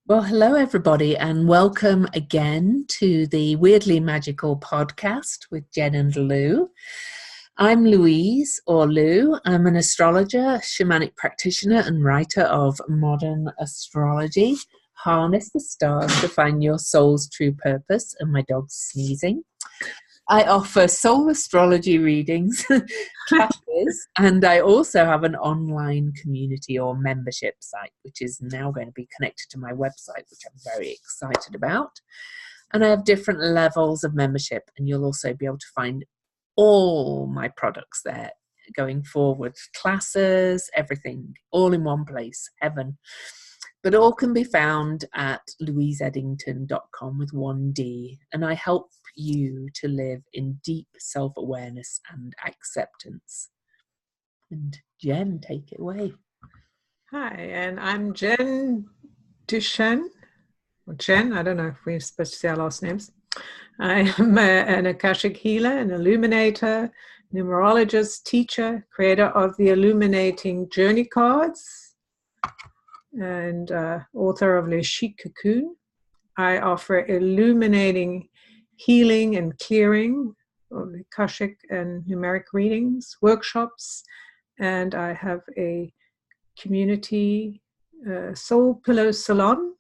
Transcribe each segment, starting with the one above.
Well, hello, everybody, and welcome again to the Weirdly Magical podcast with Jen and Lou. I'm Louise, or Lou. I'm an astrologer, shamanic practitioner, and writer of modern astrology. Harness the stars to find your soul's true purpose, and my dog's sneezing. I offer soul astrology readings, classes, and I also have an online community or membership site, which is now going to be connected to my website, which I'm very excited about. And I have different levels of membership, and you'll also be able to find all my products there going forward. Classes, everything, all in one place, heaven. But all can be found at louiseeddington.com with one D. And I help you to live in deep self-awareness and acceptance. And Jen, take it away. Hi, and I'm Jen Duchenne. Or Jen, I don't know if we're supposed to say our last names. I am an Akashic healer, an illuminator, numerologist, teacher, creator of the Illuminating Journey Cards, and author of Le Chic Cocoon. I offer illuminating healing and clearing of Akashic and numeric readings, workshops, and I have a community Soul Pillow Salon,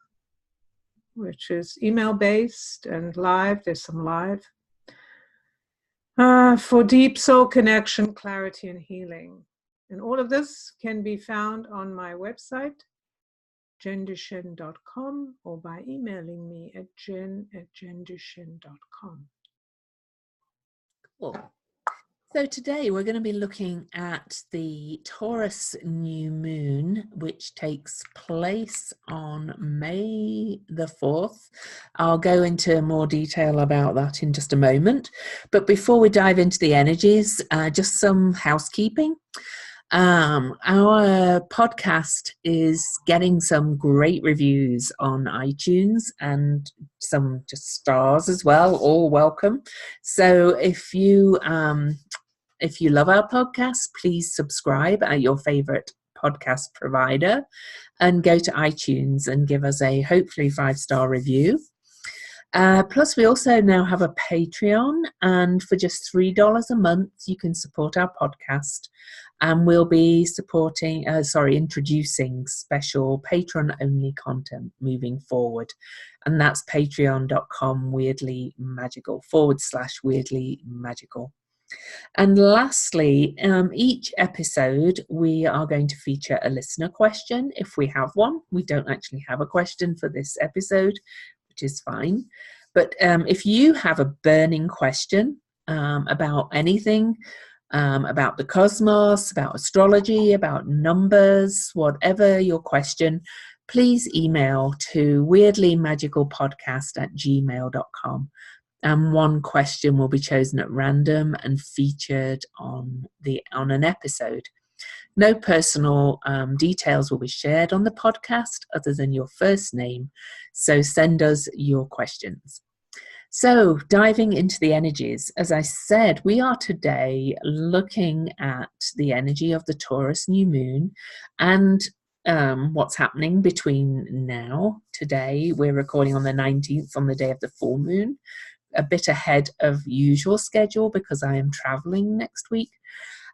which is email-based and live. There's some live. For deep soul connection, clarity, and healing. And all of this can be found on my website, jenduchenne.com, or by emailing me at jen@jenduchenne.com. Cool. So today we're going to be looking at the Taurus new moon, which takes place on May the 4th. I'll go into more detail about that in just a moment. But before we dive into the energies, just some housekeeping. Our podcast is getting some great reviews on iTunes and some just stars as well, all welcome. So if you love our podcast, please subscribe at your favorite podcast provider and go to iTunes and give us a hopefully 5-star review. Plus, we also now have a Patreon, and for just $3 a month, you can support our podcast. And we'll be introducing special patron-only content moving forward. And that's patreon.com/weirdly magical. And lastly, each episode, we are going to feature a listener question if we have one. We don't actually have a question for this episode, which is fine. But if you have a burning question about anything, about the cosmos, about astrology, about numbers, whatever your question, please email to weirdlymagicalpodcast@gmail.com. And one question will be chosen at random and featured on an episode. No personal details will be shared on the podcast other than your first name. So send us your questions. So diving into the energies, as I said, we are today looking at the energy of the Taurus new moon and what's happening between now. Today, we're recording on the 19th, on the day of the full moon, a bit ahead of usual schedule because I am traveling next week.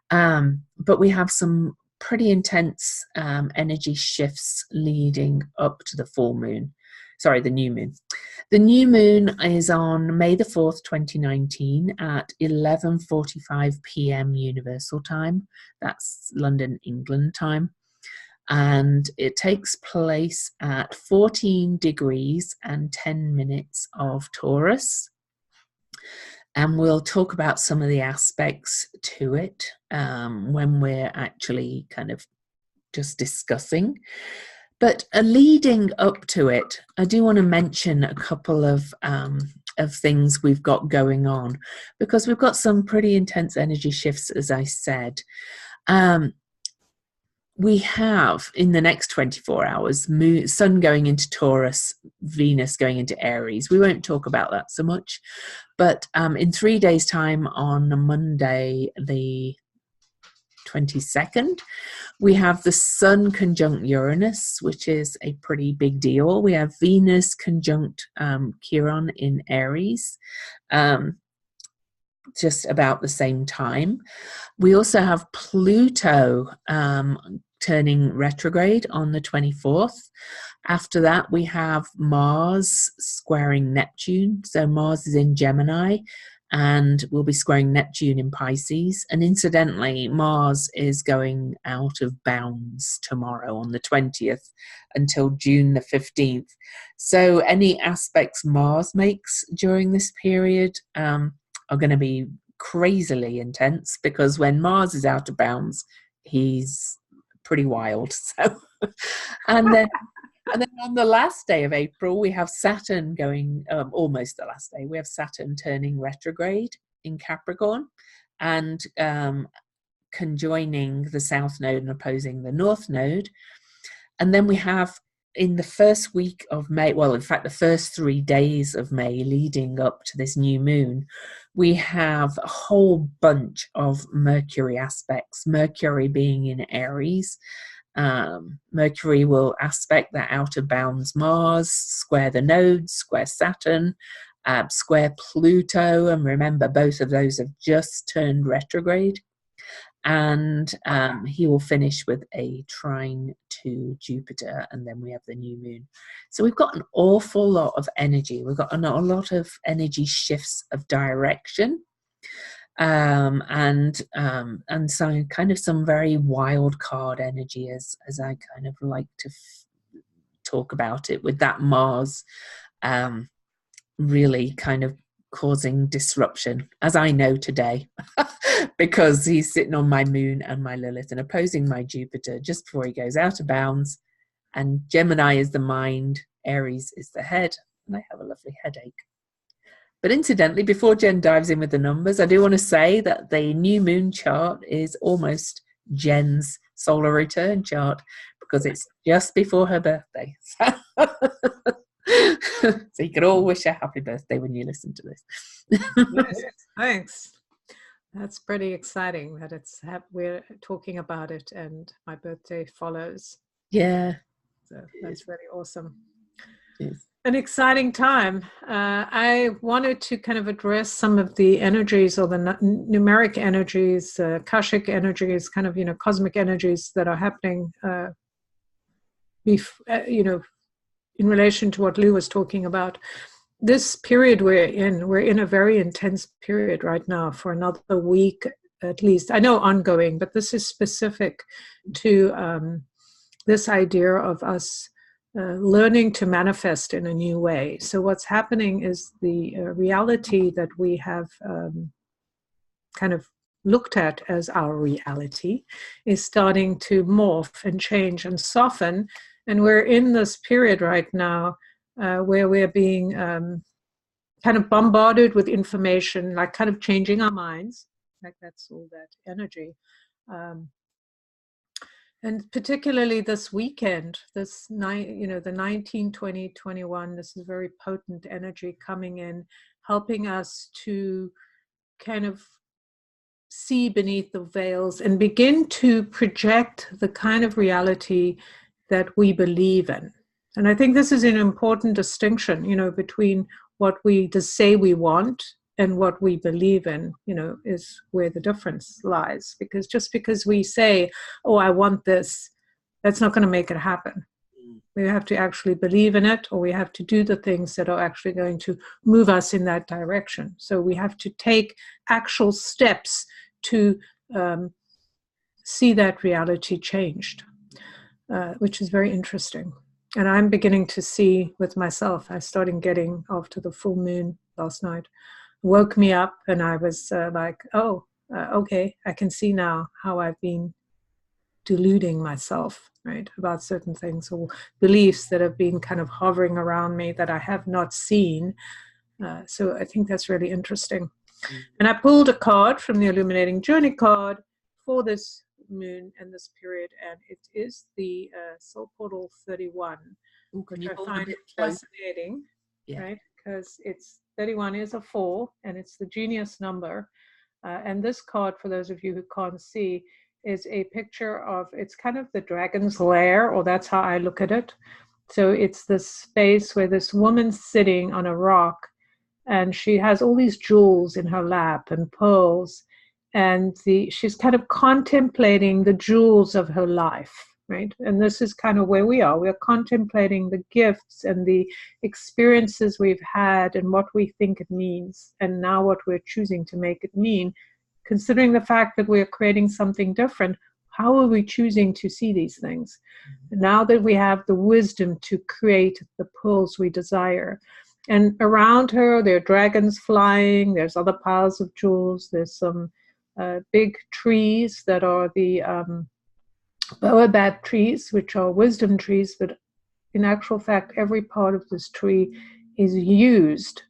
But we have some pretty intense energy shifts leading up to the full moon. Sorry, the new moon. The new moon is on May the 4th, 2019 at 11:45 p.m. Universal Time. That's London, England time. And it takes place at 14 degrees and 10 minutes of Taurus. And we'll talk about some of the aspects to it when we're actually kind of just discussing. But leading up to it, I do want to mention a couple of things we've got going on, because we've got some pretty intense energy shifts, as I said. We have, in the next 24 hours, Sun going into Taurus, Venus going into Aries. We won't talk about that so much. But in 3 days' time, on Monday, the 22nd. We have the Sun conjunct Uranus, which is a pretty big deal. We have Venus conjunct Chiron in Aries, just about the same time. We also have Pluto turning retrograde on the 24th. After that, we have Mars squaring Neptune. So Mars is in Gemini and will be squaring Neptune in Pisces. And incidentally, Mars is going out of bounds tomorrow on the 20th until June the 15th. So any aspects Mars makes during this period are going to be crazily intense, because when Mars is out of bounds, he's pretty wild. So, and then on the last day of April, we have Saturn going, almost the last day, we have Saturn turning retrograde in Capricorn and conjoining the South Node and opposing the North Node. And then we have, in the first week of May, well, in fact, the first 3 days of May leading up to this new moon, we have a whole bunch of Mercury aspects, Mercury being in Aries. Mercury will aspect that outer bounds Mars, square the nodes, square Saturn, square Pluto, and remember both of those have just turned retrograde. And he will finish with a trine to Jupiter, and then we have the new moon. So we've got an awful lot of energy. We've got a lot of energy shifts of direction, and so kind of some very wild card energy, as I kind of like to talk about it, with that Mars really kind of causing disruption, as I know today, because he's sitting on my moon and my Lilith and opposing my Jupiter just before he goes out of bounds. And Gemini is the mind, Aries is the head, and I have a lovely headache. But incidentally, before Jen dives in with the numbers, I do want to say that the new moon chart is almost Jen's solar return chart, because it's just before her birthday. So you can all wish her happy birthday when you listen to this. Yes, thanks. That's pretty exciting that we're talking about it and my birthday follows. Yeah. So that's really awesome. Yes. An exciting time. I wanted to kind of address some of the energies, or the numeric energies, Akashic energies, kind of, cosmic energies that are happening, in relation to what Lou was talking about. This period we're in a very intense period right now for another week at least. I know ongoing, but this is specific to this idea of us learning to manifest in a new way. So what's happening is the reality that we have kind of looked at as our reality is starting to morph and change and soften. And we're in this period right now where we're being kind of bombarded with information, like kind of changing our minds, like that's all that energy. And particularly this weekend, the 19, 20, 21, this is very potent energy coming in, helping us to kind of see beneath the veils and begin to project the kind of reality that we believe in. And I think this is an important distinction, between what we just say we want and what we believe in, is where the difference lies. Because just because we say, oh, I want this, that's not going to make it happen. We have to actually believe in it, or we have to do the things that are actually going to move us in that direction. So we have to take actual steps to see that reality changed, which is very interesting. And I'm beginning to see with myself. I started getting after the full moon last night, woke me up, and I was like, oh, okay, I can see now how I've been deluding myself, right, about certain things, or beliefs that have been kind of hovering around me that I have not seen. So I think that's really interesting. And I pulled a card from the Illuminating Journey card for this moon and this period, and it is the Soul Portal 31, which I find fascinating, right? Because 31 is a 4, and it's the genius number. And this card, for those of you who can't see, is a picture of, it's kind of the dragon's lair, or that's how I look at it. So it's this space where this woman's sitting on a rock, and she has all these jewels in her lap and pearls, and she's kind of contemplating the jewels of her life, right? And this is kind of where we are. We're contemplating the gifts and the experiences we've had and what we think it means, and now what we're choosing to make it mean. Considering the fact that we're creating something different, how are we choosing to see these things? Now that we have the wisdom to create the pearls we desire. And around her, there are dragons flying, there's other piles of jewels, there's some big trees that are the baobab trees, which are wisdom trees, but in actual fact, every part of this tree is used.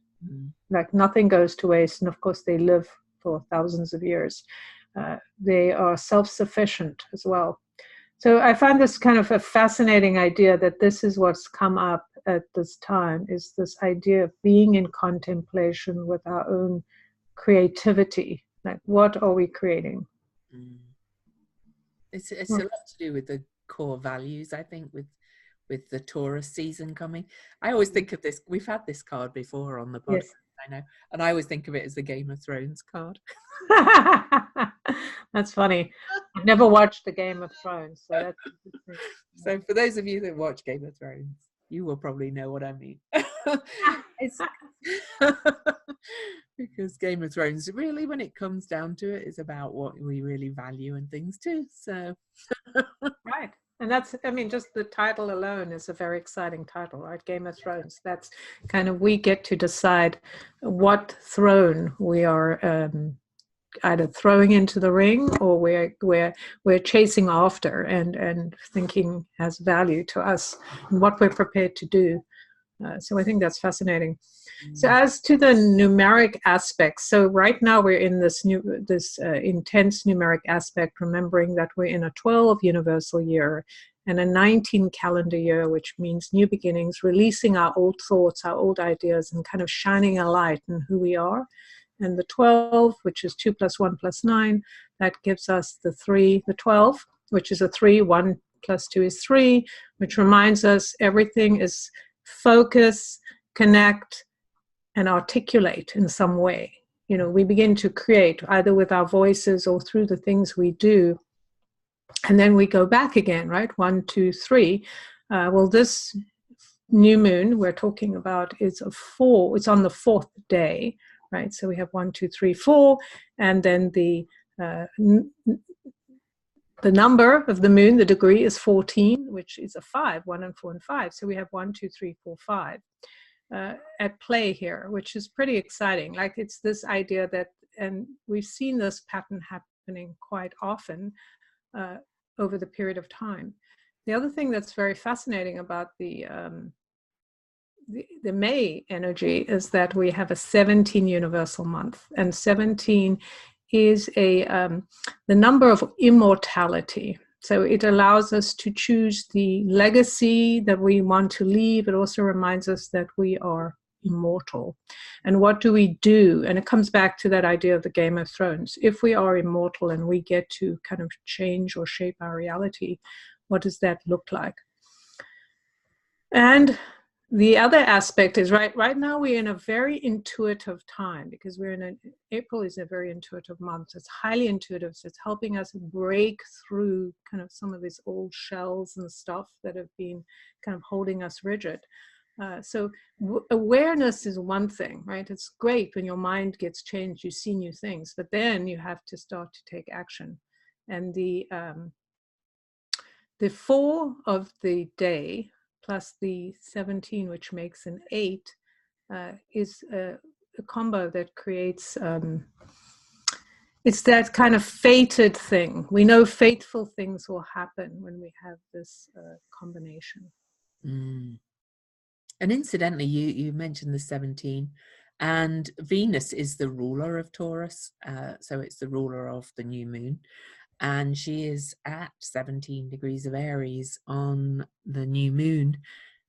Like nothing goes to waste, and of course they live for thousands of years. They are self-sufficient as well. So I find this kind of a fascinating idea that this is what's come up at this time, is this idea of being in contemplation with our own creativity. Like, what are we creating? It's a lot to do with the core values, I think, with the Taurus season coming. I always think of this, we've had this card before on the podcast, yes. I know, and I always think of it as the Game of Thrones card. That's funny. I've never watched the Game of Thrones, so that's so for those of you that watch Game of Thrones, you will probably know what I mean. Because Game of Thrones, really, when it comes down to it, is about what we really value and things too. So right. And that's, I mean, just the title alone is a very exciting title, right? Game of Thrones. That's kind of, we get to decide what throne we are either throwing into the ring, or we're chasing after and thinking has value to us and what we're prepared to do. So I think that's fascinating. So as to the numeric aspects, so right now we're in this intense numeric aspect, remembering that we're in a 12 universal year and a 19 calendar year, which means new beginnings, releasing our old thoughts, our old ideas, and kind of shining a light on who we are. And the 12, which is 2 + 1 + 9, that gives us the 12, which is a 3, 1 + 2 is 3, which reminds us everything is focus, connect, and articulate in some way. You know, we begin to create either with our voices or through the things we do. And then we go back again, right? 1, 2, 3. Well, this new moon we're talking about is a 4. It's on the 4th day, right? So we have 1, 2, 3, 4. And then the number of the moon, the degree, is 14, which is a 5, 1 and 4 and 5. So we have 1, 2, 3, 4, 5 at play here, which is pretty exciting. Like, it's this idea that, and we've seen this pattern happening quite often over the period of time. The other thing that's very fascinating about the May energy is that we have a 17 universal month, and 17 is the number of immortality. So it allows us to choose the legacy that we want to leave. It also reminds us that we are immortal. And what do we do? And it comes back to that idea of the Game of Thrones. If we are immortal and we get to kind of change or shape our reality, what does that look like? And the other aspect is right now we're in a very intuitive time, because April is a very intuitive month. It's highly intuitive. So it's helping us break through kind of some of these old shells and stuff that have been kind of holding us rigid. So awareness is one thing, right? It's great when your mind gets changed, you see new things, but then you have to start to take action. And the 4 of the day plus the 17, which makes an 8, is a combo that creates, it's that kind of fated thing. We know fateful things will happen when we have this combination. And incidentally, you mentioned the 17, and Venus is the ruler of Taurus, so it's the ruler of the new moon. And she is at 17 degrees of Aries on the new moon.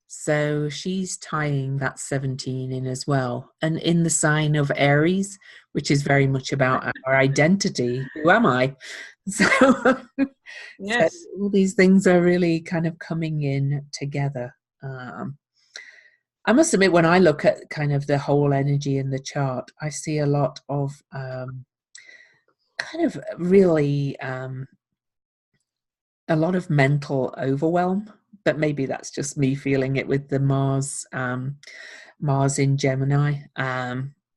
So she's tying that 17 in as well. And in the sign of Aries, which is very much about our identity. Who am I? So, so Yes. all these things are really kind of coming in together. Um, I must admit, when I look at kind of the whole energy in the chart, I see a lot of kind of really a lot of mental overwhelm. But maybe that's just me feeling it with the Mars in Gemini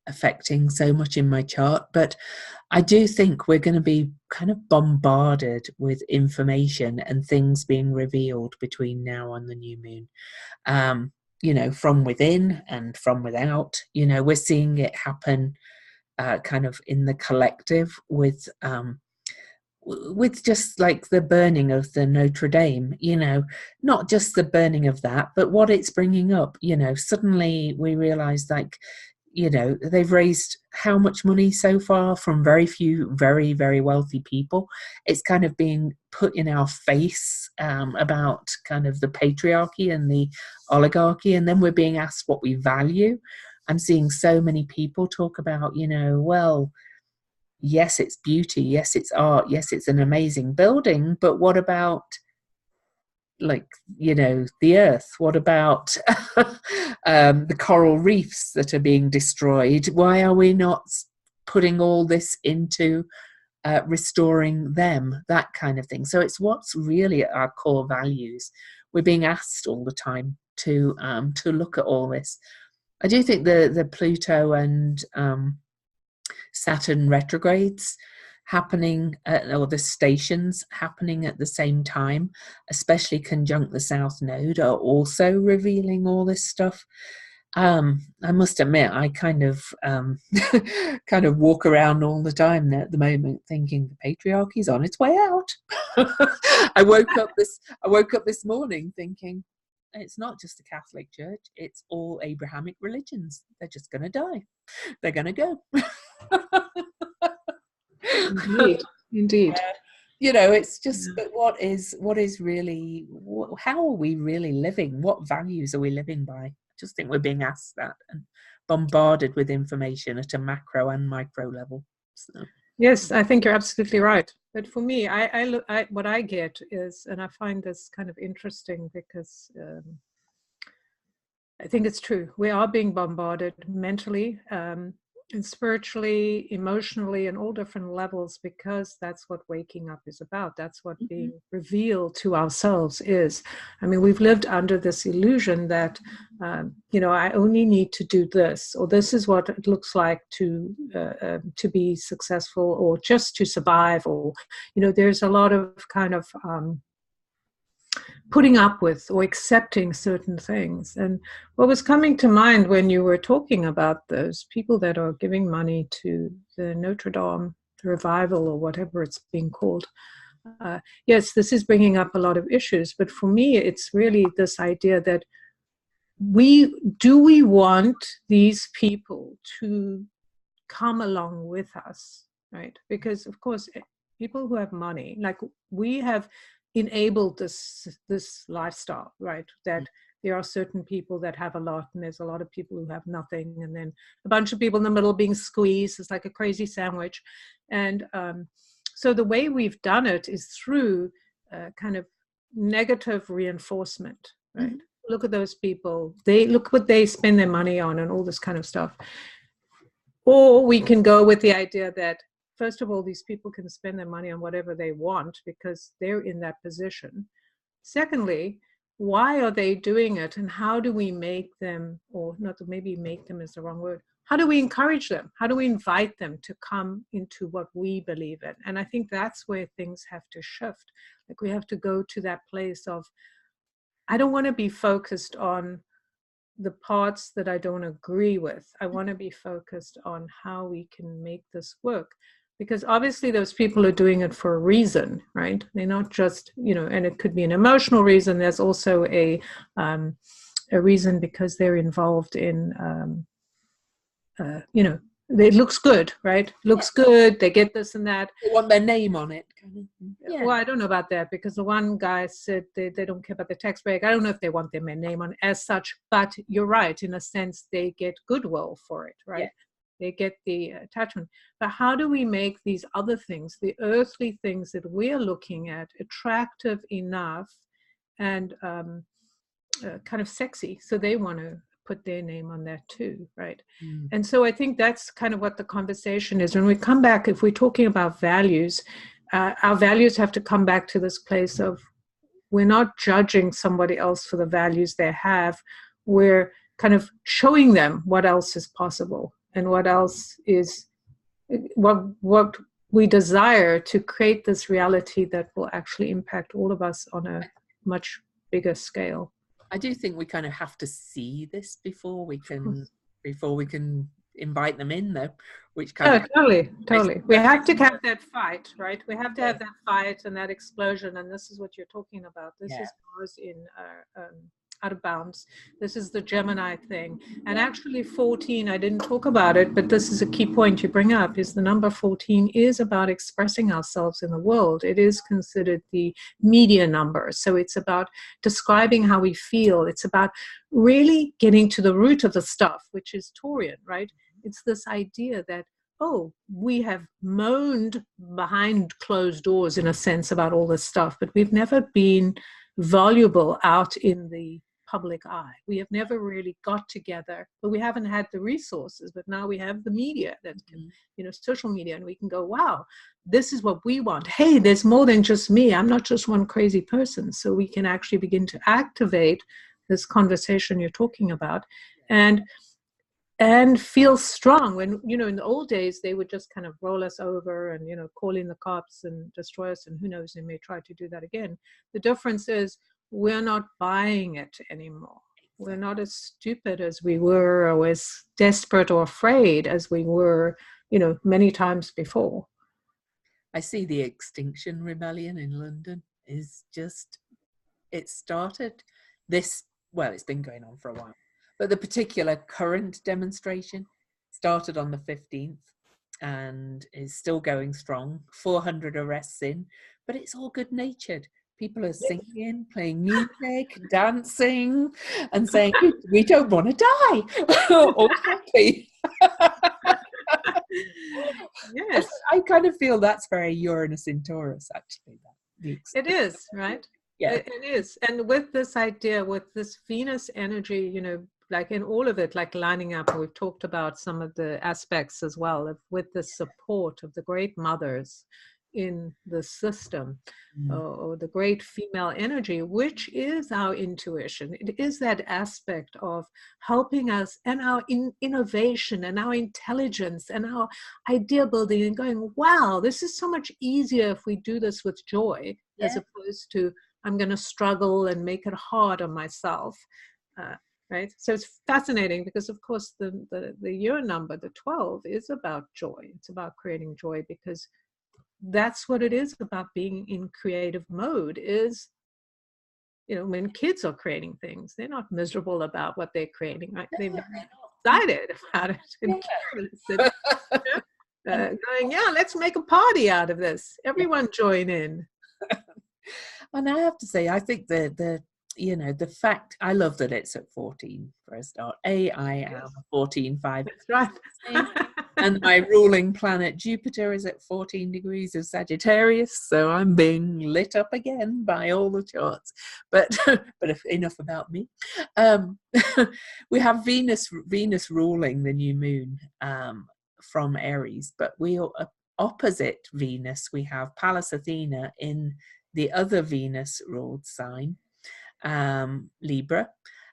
affecting so much in my chart. But I do think we're going to be kind of bombarded with information and things being revealed between now and the new moon. From within and from without. We're seeing it happen kind of in the collective with just like the burning of the Notre Dame, not just the burning of that, but what it's bringing up. Suddenly we realize, like, they've raised how much money so far from very few very, very wealthy people. It's kind of being put in our face about kind of the patriarchy and the oligarchy, and then we're being asked what we value. I'm seeing so many people talk about, well, yes, it's beauty, yes, it's art, yes, it's an amazing building, but what about, like, the earth? What about the coral reefs that are being destroyed? Why are we not putting all this into restoring them? That kind of thing. So it's what's really at our core values. We're being asked all the time to look at all this. I do think the Pluto and Saturn retrogrades happening or the stations happening at the same time, especially conjunct the South Node, are also revealing all this stuff. I must admit, I kind of kind of walk around all the time at the moment thinking the patriarchy's on its way out. I woke up this morning thinking it's not just the Catholic Church, it's all Abrahamic religions. They're just going to die. They're going to go. Indeed. Indeed. It's just, but what is really, how are we really living? What values are we living by? I just think we're being asked that and bombarded with information at a macro and micro level. So. Yes, I think you're absolutely right. But for me, what I get is, and I find this kind of interesting because I think it's true. We are being bombarded mentally and spiritually, emotionally, and all different levels, because that's what waking up is about. That's what being revealed to ourselves is. I mean, we've lived under this illusion that, I only need to do this, or this is what it looks like to be successful, or just to survive, or, there's a lot of kind of putting up with or accepting certain things. And what was coming to mind when you were talking about those people that are giving money to the Notre Dame revival, or whatever it's being called, yes, this is bringing up a lot of issues. But for me, it's really this idea that we want these people to come along with us, right? Because of course, people who have money, like we have enabled this lifestyle, right? That there are certain people that have a lot, and there's a lot of people who have nothing, and then a bunch of people in the middle being squeezed. It's like a crazy sandwich. And so the way we've done it is through kind of negative reinforcement, right? Mm-hmm. Look at those people, they look what they spend their money on, and all this kind of stuff. Or we can go with the idea that, first of all, these people can spend their money on whatever they want because they're in that position. Secondly, why are they doing it, and how do we make them, or not, maybe make them is the wrong word, how do we encourage them? How do we invite them to come into what we believe in? And I think that's where things have to shift. Like, we have to go to that place of, I don't want to be focused on the parts that I don't agree with. I want to be focused on how we can make this work. Because obviously those people are doing it for a reason, right? They're not just, and it could be an emotional reason. There's also a reason because they're involved in, it looks good, right? Looks good. They get this and that. They want their name on it. Yeah. Well, I don't know about that, because the one guy said they don't care about the tax break. I don't know if they want their name on as such, but you're right. In a sense, they get goodwill for it, right? they get the attachment. But how do we make these other things, the earthly things that we're looking at, attractive enough and kind of sexy, so they want to put their name on that too, right? And so I think that's kind of what the conversation is. When we come back, if we're talking about values, our values have to come back to this place of, we're not judging somebody else for the values they have. We're kind of showing them what else is possible and what else is what we desire to create this reality that will actually impact all of us on a much bigger scale. I do think we kind of have to see this before we can invite them in, though, which kind of totally. We have to have that fight, right? We have to have that fight and that explosion, and this is what you're talking about. This is Mars in Out of Bounds. This is the Gemini thing. And actually 14, I didn't talk about it, but this is a key point you bring up, is the number 14 is about expressing ourselves in the world. It is considered the media number. So it's about describing how we feel. It's about really getting to the root of the stuff, which is Taurian, right? It's this idea that, oh, we have moaned behind closed doors in a sense about all this stuff, but we've never been voluble out in the public eye. We have never really got together, but we haven't had the resources. But now we have the media that can, social media, and we can go, wow, this is what we want. Hey, there's more than just me. I'm not just one crazy person. So we can actually begin to activate this conversation you're talking about, and feel strong. When, in the old days, they would just kind of roll us over and, call in the cops and destroy us. And who knows, they may try to do that again. The difference is we're not buying it anymore. We're not as stupid as we were, or as desperate or afraid as we were, many times before. I see the Extinction Rebellion in London is just, it started this, well, it's been going on for a while, but the particular current demonstration started on the 15th and is still going strong. 400 arrests in, but it's all good-natured. People are singing, playing music, dancing, and saying, we don't want to die. All happy. Yes. I kind of feel that's very Uranus in Taurus, actually. It is, right? Yeah. It is. And with this idea, with this Venus energy, like in all of it, like lining up, we've talked about some of the aspects as well, with the support of the great mothers in the system, or the great female energy, which is our intuition. It is that aspect of helping us, and our innovation and our intelligence and our idea building, and going, wow, this is so much easier if we do this with joy, as opposed to I'm going to struggle and make it hard on myself. Right? So it's fascinating because, of course, the year number, the 12, is about joy. It's about creating joy, because that's what it is about being in creative mode. Is, when kids are creating things, they're not miserable about what they're creating, right? They're excited about it and curious and going, let's make a party out of this. Everyone join in. And I have to say, I think the fact, I love that it's at 14 for a start. I am 14/5. That's right. And my ruling planet Jupiter is at 14 degrees of Sagittarius, so I'm being lit up again by all the charts. But enough about me. We have Venus ruling the new moon from Aries, but opposite Venus we have Pallas Athena in the other Venus ruled sign, Libra.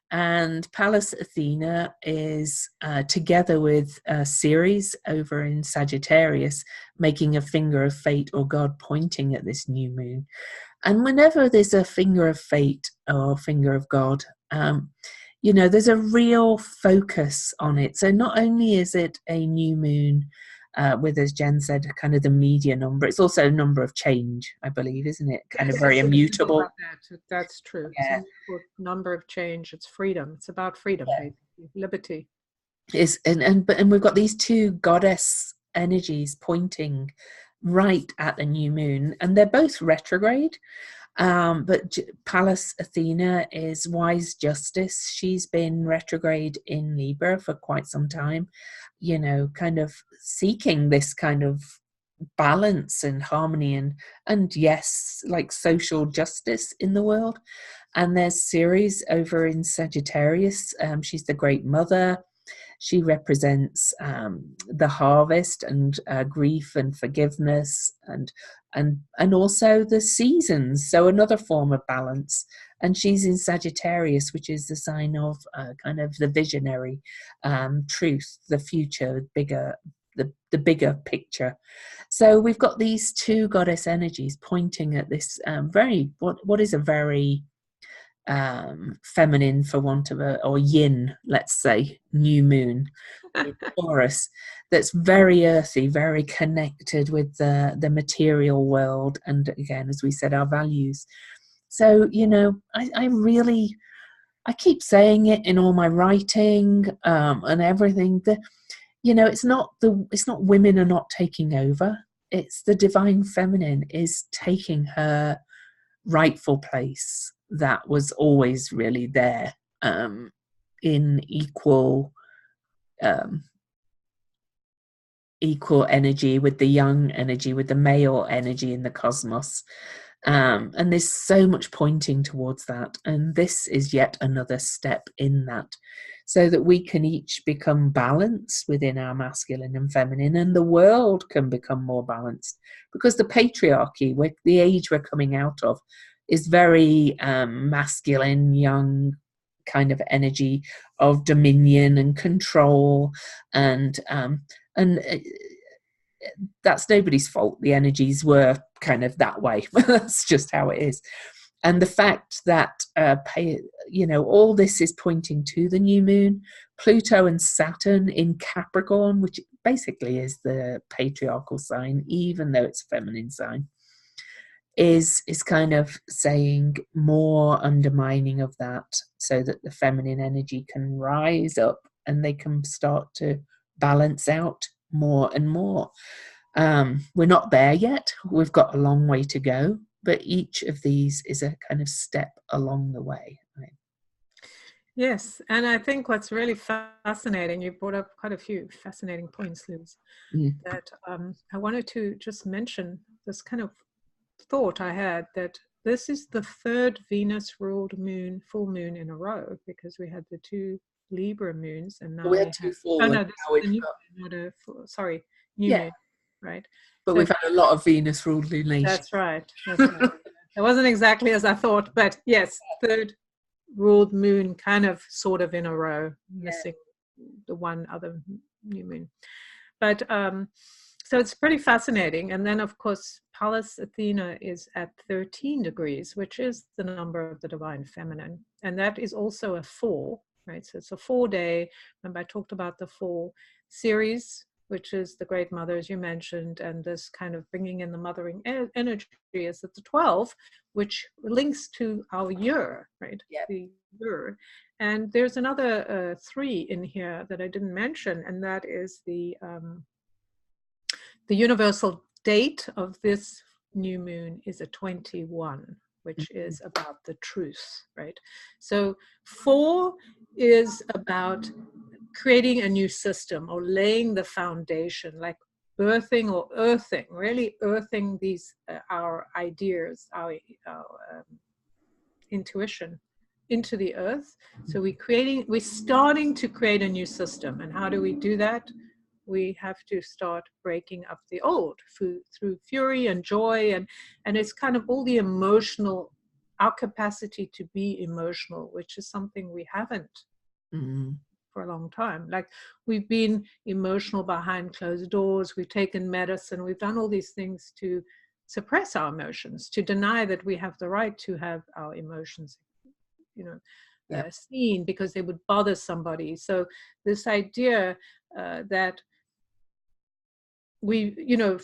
And Pallas Athena is together with Ceres over in Sagittarius, making a finger of fate or God pointing at this new moon. And whenever there's a finger of fate or finger of God, there's a real focus on it. So not only is it a new moon with, as Jen said, kind of the media number, it's also a number of change, I believe, isn't it? Kind of very immutable. That's true. Yeah. Number of change. It's freedom. It's about freedom, liberty. And we've got these two goddess energies pointing right at the new moon, and they're both retrograde. But Pallas Athena is wise justice. She's been retrograde in Libra for quite some time, you know, kind of seeking this kind of balance and harmony and yes, like social justice in the world. And there's Ceres over in Sagittarius. She's the great mother. She represents the harvest and grief and forgiveness and also the seasons. So another form of balance. And she's in Sagittarius, which is the sign of kind of the visionary truth, the future, the bigger picture. So we've got these two goddess energies pointing at this what is a very feminine, for want of or yin, let's say, new moon in Taurus, that's very earthy, very connected with the material world, and again, as we said, our values. So, you know, I keep saying it in all my writing and everything. You know, it's not women are not taking over. It's the divine feminine is taking her rightful place that was always really there, in equal energy with the yang energy, with the male energy in the cosmos. And there's so much pointing towards that. And this is yet another step in that, so that we can each become balanced within our masculine and feminine, and the world can become more balanced. Because the patriarchy, the age we're coming out of, is very masculine, young kind of energy of dominion and control, and that's nobody's fault. The energies were kind of that way. That's just how it is. And the fact that all this is pointing to the new moon, Pluto and Saturn in Capricorn, which basically is the patriarchal sign, even though it's a feminine sign, is kind of saying more undermining of that, so that the feminine energy can rise up and they can start to balance out more and more. We're not there yet. We've got a long way to go, but each of these is a kind of step along the way. Right? Yes, and I think what's really fascinating, you brought up quite a few fascinating points, Liz, that I wanted to just mention this kind of thought I had, that this is the third Venus-ruled full moon in a row, because we had the two Libra moons, and now we had two full. Oh no, this is the new moon, not a full, sorry, new moon, right? But so we've had a lot of Venus-ruled lunation. That's right. That's right. It wasn't exactly as I thought, but yes, third ruled moon, kind of, sort of in a row, missing the one other new moon. But so it's pretty fascinating. And then, of course, Pallas Athena is at 13 degrees, which is the number of the divine feminine. And that is also a 4, right? So it's a 4-day. Remember, I talked about the 4 series, which is the Great Mother, as you mentioned, and this kind of bringing in the mothering energy is at the 12, which links to our year, right? Yep. The year. And there's another 3 in here that I didn't mention, and that is the universal date of this new moon is a 21, which is about the truth, right? So 4 is about creating a new system, or laying the foundation, like birthing or earthing, really earthing these our ideas, our intuition into the earth. So we're starting to create a new system. And how do we do that? We have to start breaking up the old through fury and joy, and it's kind of all the emotional, our capacity to be emotional, which is something we haven't for a long time. Like, we've been emotional behind closed doors, we've taken medicine, we've done all these things to suppress our emotions, to deny that we have the right to have our emotions, seen, because they would bother somebody. So this idea that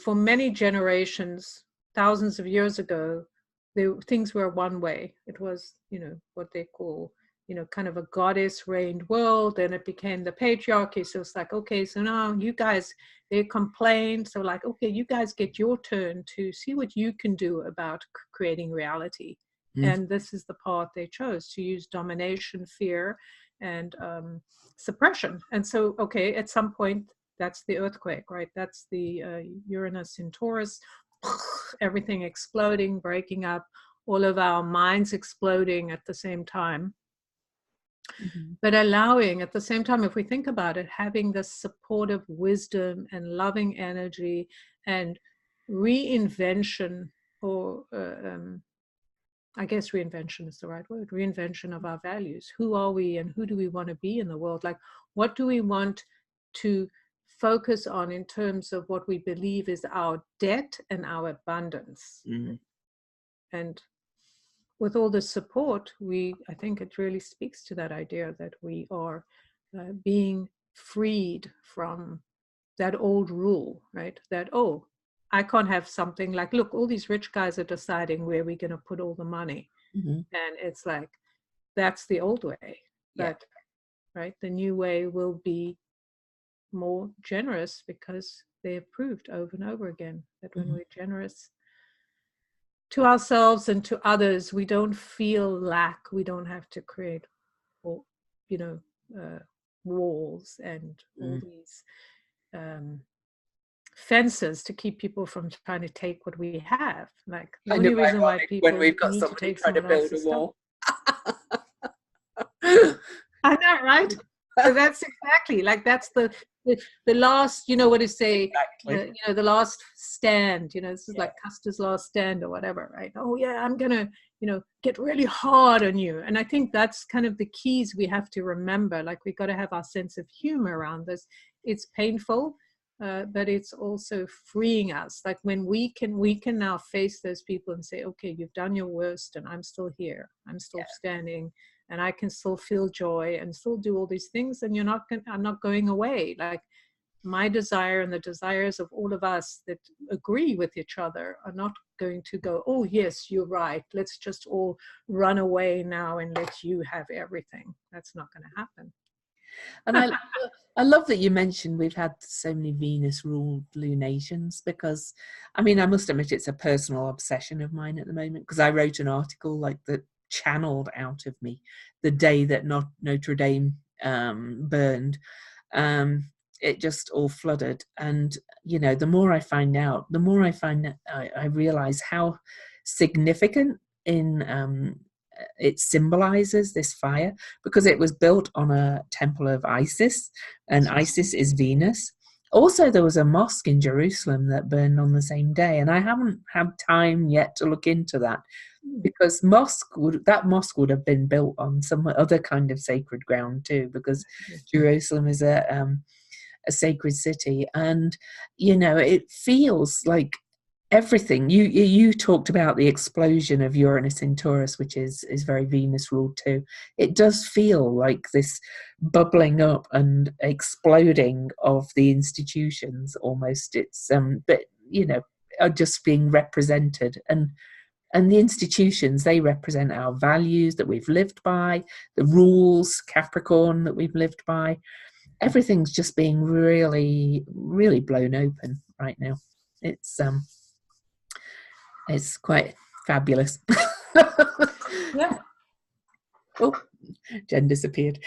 for many generations, thousands of years ago, things were one way. It was, what they call kind of a goddess reigned world. Then it became the patriarchy. So it's like, okay, so now you guys, they complain. So like, okay, you guys get your turn to see what you can do about creating reality. And this is the path they chose, to use domination, fear, and suppression. And so, okay, at some point, that's the earthquake, right? That's the Uranus in Taurus, everything exploding, breaking up, all of our minds exploding at the same time. But allowing, at the same time, if we think about it, having this supportive wisdom and loving energy and reinvention, or I guess reinvention is the right word, reinvention of our values. Who are we and who do we want to be in the world? Like, what do we want to focus on in terms of what we believe is our debt and our abundance? And with all the support, I think it really speaks to that idea that we are being freed from that old rule, right? That, oh, I can't have something like, look, all these rich guys are deciding where we're going to put all the money. And it's like, that's the old way. But, right, the new way will be more generous, because they have proved over and over again that when we're generous to ourselves and to others, we don't feel lack. We don't have to create, walls and all these fences to keep people from trying to take what we have. Like, the only reason why people when we've got need to somebody take trying to someone build a else's wall. I know, right? So that's exactly, like, that's the last, what to say, Exactly. the last stand, this is like Custer's last stand or whatever, right? Oh yeah, I'm gonna, get really hard on you. And I think that's kind of the keys we have to remember. Like, we got to have our sense of humor around this. It's painful, but it's also freeing us. Like, when we can now face those people and say, okay, you've done your worst and I'm still here, I'm still standing, and I can still feel joy and still do all these things, and I'm not going away. Like, my desire and the desires of all of us that agree with each other are not going to go, oh yes, you're right, let's just all run away now and let you have everything. That's not going to happen. And I love that you mentioned we've had so many Venus ruled lunations, because I mean, I must admit it's a personal obsession of mine at the moment, because I wrote an article like that channeled out of me the day that Notre Dame burned. It just all flooded, and the more I find out, I realize how significant in it symbolizes this fire, because it was built on a temple of Isis, and Isis is Venus. Also, there was a mosque in Jerusalem that burned on the same day, and I haven't had time yet to look into that, because that mosque would have been built on some other kind of sacred ground too, because Jerusalem is a sacred city. And it feels like everything you talked about, the explosion of Uranus in Taurus, which is very Venus ruled too. It does feel like this bubbling up and exploding of the institutions almost. It's but are just being represented, and the institutions, they represent our values that we've lived by, the rules, Capricorn, that we've lived by. Everything's just being really, really blown open right now. It's quite fabulous. Yeah. Oh, Jen disappeared.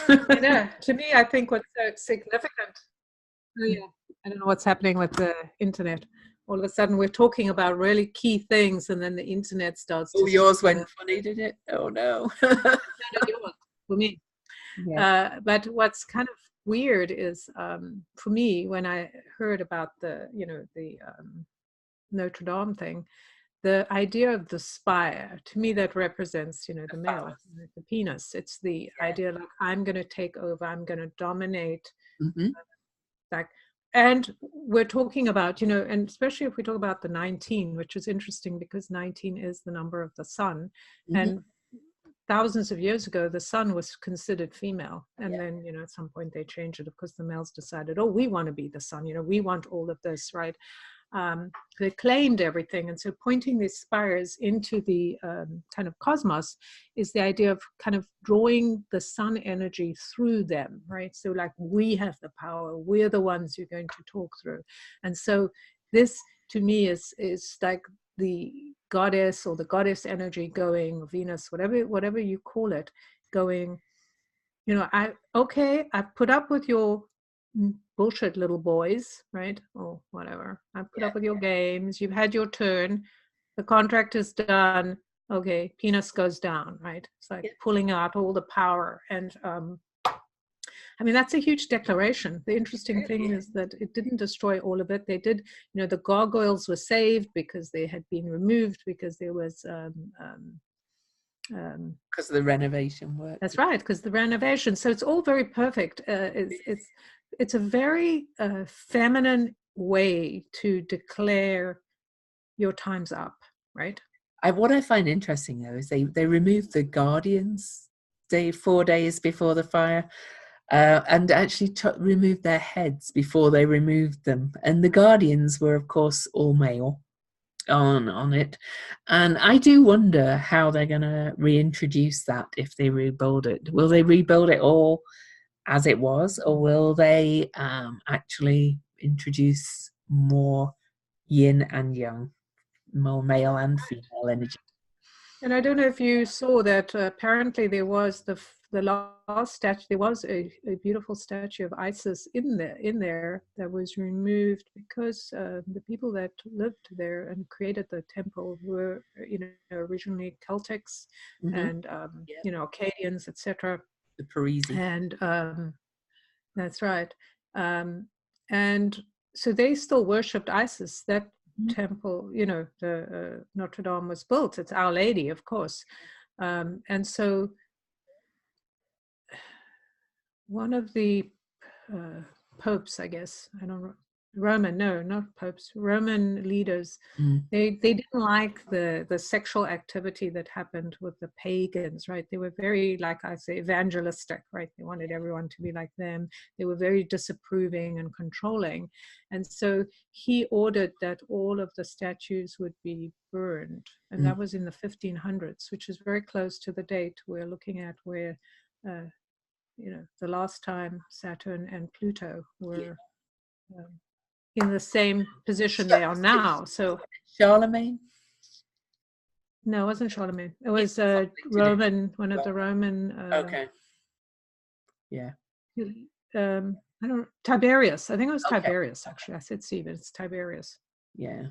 To me, I think what's so significant. Oh yeah, I don't know what's happening with the internet. All of a sudden, we're talking about really key things, and then the internet starts. Oh, yours went funny, did it? Oh no. For me. Yeah. But what's kind of weird is, for me, when I heard about the Notre Dame thing, the idea of the spire, to me, that represents, the male, the penis. It's the idea, like, I'm going to take over, I'm going to dominate. Like, and we're talking about, and especially if we talk about the 19, which is interesting, because 19 is the number of the sun. And thousands of years ago, the sun was considered female. And then, at some point they changed it because the males decided, oh, we want to be the sun, we want all of this, right? they claimed everything. And so pointing these spires into the kind of cosmos is the idea of kind of drawing the sun energy through them, right? So like, we have the power, we're the ones you're going to talk through. And so this to me is like the goddess or the goddess energy going, Venus, whatever you call it, going, you know, I've put up with your bullshit, little boys, right? Or whatever. I've put up with your games. You've had your turn. The contract is done. Okay, penis goes down, right? It's like pulling out all the power. And I mean, that's a huge declaration. The interesting thing is that it didn't destroy all of it. They did, you know, the gargoyles were saved because they had been removed because there was because of the renovation work. That's right, because the renovation. So it's all very perfect. It's a very feminine way to declare your time's up, right? What I find interesting though is they removed the guardians 4 days before the fire, and actually removed their heads before they removed them. And the guardians were, of course, all male on it, and I do wonder how they're going to reintroduce that if they rebuild it. Will they rebuild it all as it was, or will they actually introduce more yin and yang, more male and female energy? And I don't know if you saw that apparently there was the last statue, there was a beautiful statue of Isis in there that was removed because the people that lived there and created the temple were, you know, originally Celtics and, you know, Akkadians, etc. The Parisi. And that's right. And so they still worshipped Isis. That temple, you know, the Notre Dame was built. It's Our Lady, of course. And so one of the popes, I guess, I don't know, Roman, no, not popes, Roman leaders, they didn't like the sexual activity that happened with the pagans, right? They were very, like I say, evangelistic, right? They wanted everyone to be like them. They were very disapproving and controlling. And so he ordered that all of the statues would be burned. And that was in the 1500s, which is very close to the date we're looking at where, you know, the last time Saturn and Pluto were in the same position they are now. So Charlemagne? No, it wasn't Charlemagne. It was Roman, one of the Roman. Okay. Yeah. I don't. Tiberius. I think it was Tiberius. Actually, I said Stephen. It's Tiberius. Yeah.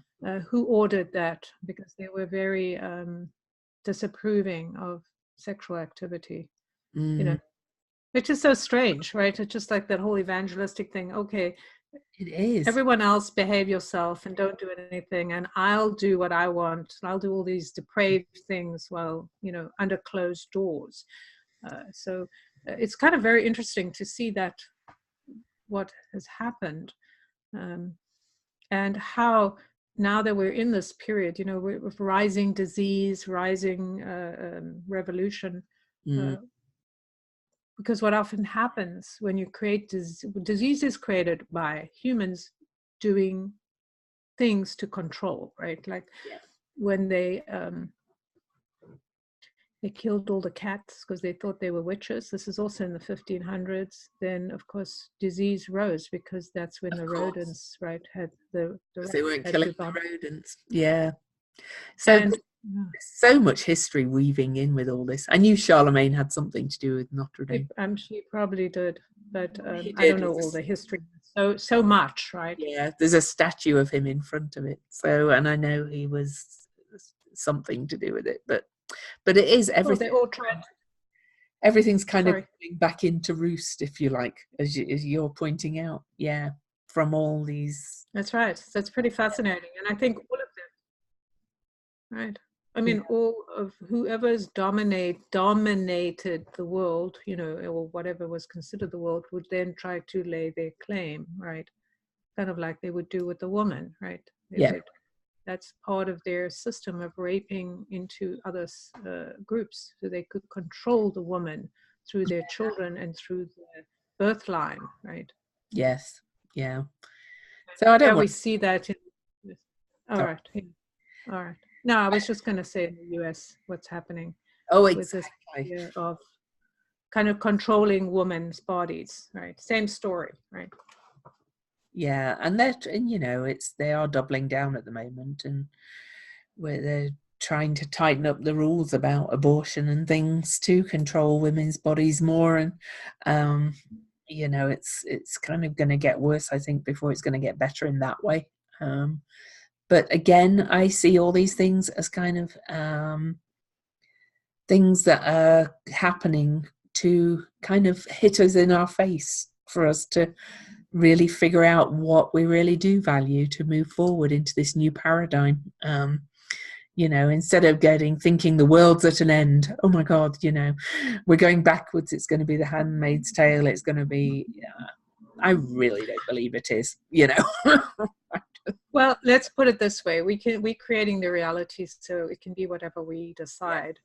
Who ordered that because they were very disapproving of sexual activity. You know, which is so strange, right? It's just like that whole evangelistic thing. Okay, it is. Everyone else behave yourself and don't do anything, and I'll do what I want. I'll do all these depraved things while, you know, under closed doors. So it's kind of very interesting to see that what has happened, and how now that we're in this period, you know, with rising disease, rising revolution. Because what often happens when you create disease is created by humans doing things to control, right? Like when they killed all the cats because they thought they were witches. This is also in the 1500s. Then, of course, disease rose because that's when the rodents, right, had the they weren't killing the rodents. Yeah. So and, so much history weaving in with all this. I knew Charlemagne had something to do with Notre Dame. She probably did, but I don't know all the history. So much, right? Yeah, there's a statue of him in front of it. So, and I know he was something to do with it, but it is everything. Well, they all tried. Everything's kind of going back into roost, if you like, as you're pointing out. Yeah, from all these. That's right. That's pretty fascinating, and I think all of them. Right. I mean, all of whoever's dominated the world, you know, or whatever was considered the world, would then try to lay their claim, right? Kind of like they would do with the woman, right? That's part of their system of raping into other groups, so they could control the woman through their children and through the birth line, right? Yes. Yeah. So I don't. We see that in All right. Yeah. All right. No, I was just going to say in the US, what's happening Oh, with this exactly. idea of kind of controlling women's bodies, right? Same story, right? Yeah, and they are doubling down at the moment, and where they're trying to tighten up the rules about abortion and things to control women's bodies more, and it's kind of going to get worse, I think, before it's going to get better in that way. But again, I see all these things as kind of things that are happening to kind of hit us in our face for us to really figure out what we really do value to move forward into this new paradigm. Instead of thinking the world's at an end, oh my God, we're going backwards. It's going to be the Handmaid's Tale. It's going to be, I really don't believe it is, Well, let's put it this way. We're creating the reality, so it can be whatever we decide. Yeah.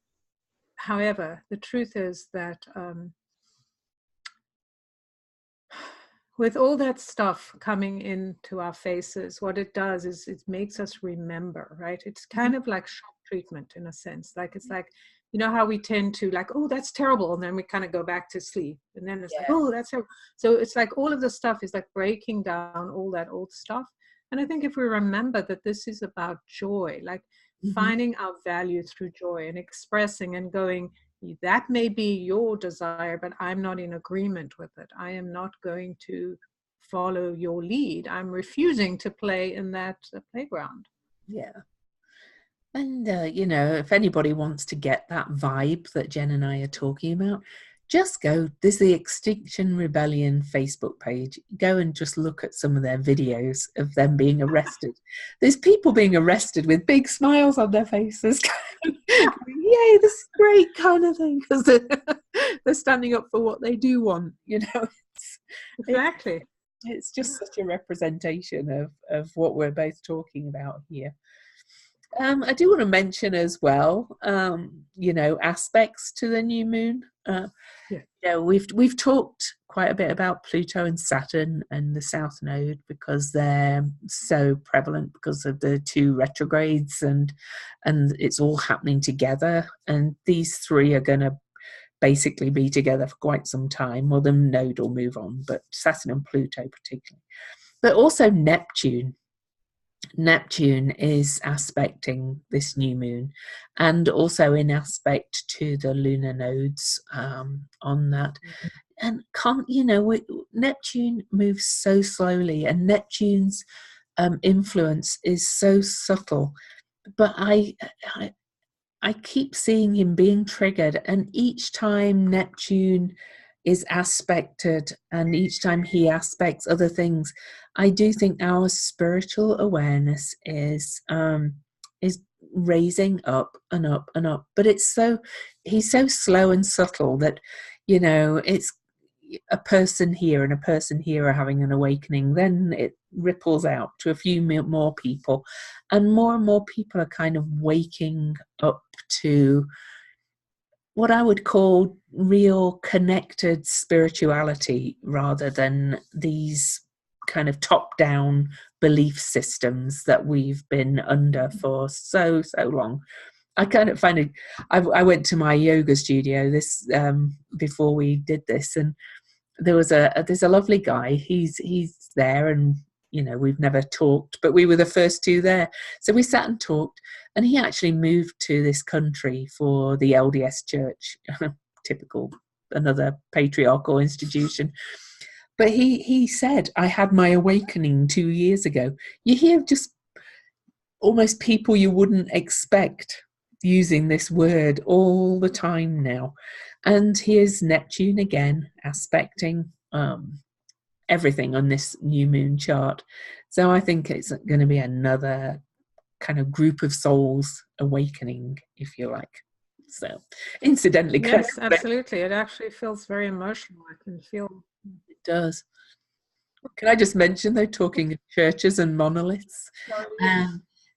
However, the truth is that with all that stuff coming into our faces, what it does is it makes us remember, right? It's kind of like shock treatment in a sense. Like, it's like, how we tend to like, oh, that's terrible. And then we kind of go back to sleep. And then it's like, oh, that's terrible. So it's like all of the stuff is like breaking down all that old stuff. And I think if we remember that this is about joy, like finding our value through joy and expressing and going, that may be your desire, but I'm not in agreement with it. I am not going to follow your lead. I'm refusing to play in that playground. Yeah. And, if anybody wants to get that vibe that Jen and I are talking about, just go, there's the Extinction Rebellion Facebook page. Go and just look at some of their videos of them being arrested. There's people being arrested with big smiles on their faces. Yay, this is great kind of thing. Because they're standing up for what they do want, Exactly. It's just such a representation of what we're both talking about here. I do want to mention as well, aspects to the new moon. We've talked quite a bit about Pluto and Saturn and the South Node because they're so prevalent because of the two retrogrades and it's all happening together. And these three are going to basically be together for quite some time. Well, the node will move on, but Saturn and Pluto particularly. But also Neptune. Neptune is aspecting this new moon and also in aspect to the lunar nodes on that. And Neptune moves so slowly, and Neptune's influence is so subtle. But I keep seeing him being triggered, and each time Neptune is aspected and each time he aspects other things, I do think our spiritual awareness is raising up and up and up. But he's so slow and subtle that it's a person here and a person here are having an awakening, then it ripples out to a few more people, and more people are kind of waking up to what I would call real connected spirituality rather than these kind of top-down belief systems that we've been under for so long. I kind of find it. I went to my yoga studio before we did this, and there's a lovely guy. He's there, and we've never talked, but we were the first two there, so we sat and talked. And he actually moved to this country for the LDS Church, typical, another patriarchal institution. But he said, I had my awakening 2 years ago. You hear just almost people you wouldn't expect using this word all the time now. And here's Neptune again, aspecting everything on this new moon chart. So I think it's going to be another kind of group of souls awakening, if you like. So incidentally, yes, absolutely, it actually feels very emotional. I can feel it does. Can I just mention, though, talking of churches and monoliths,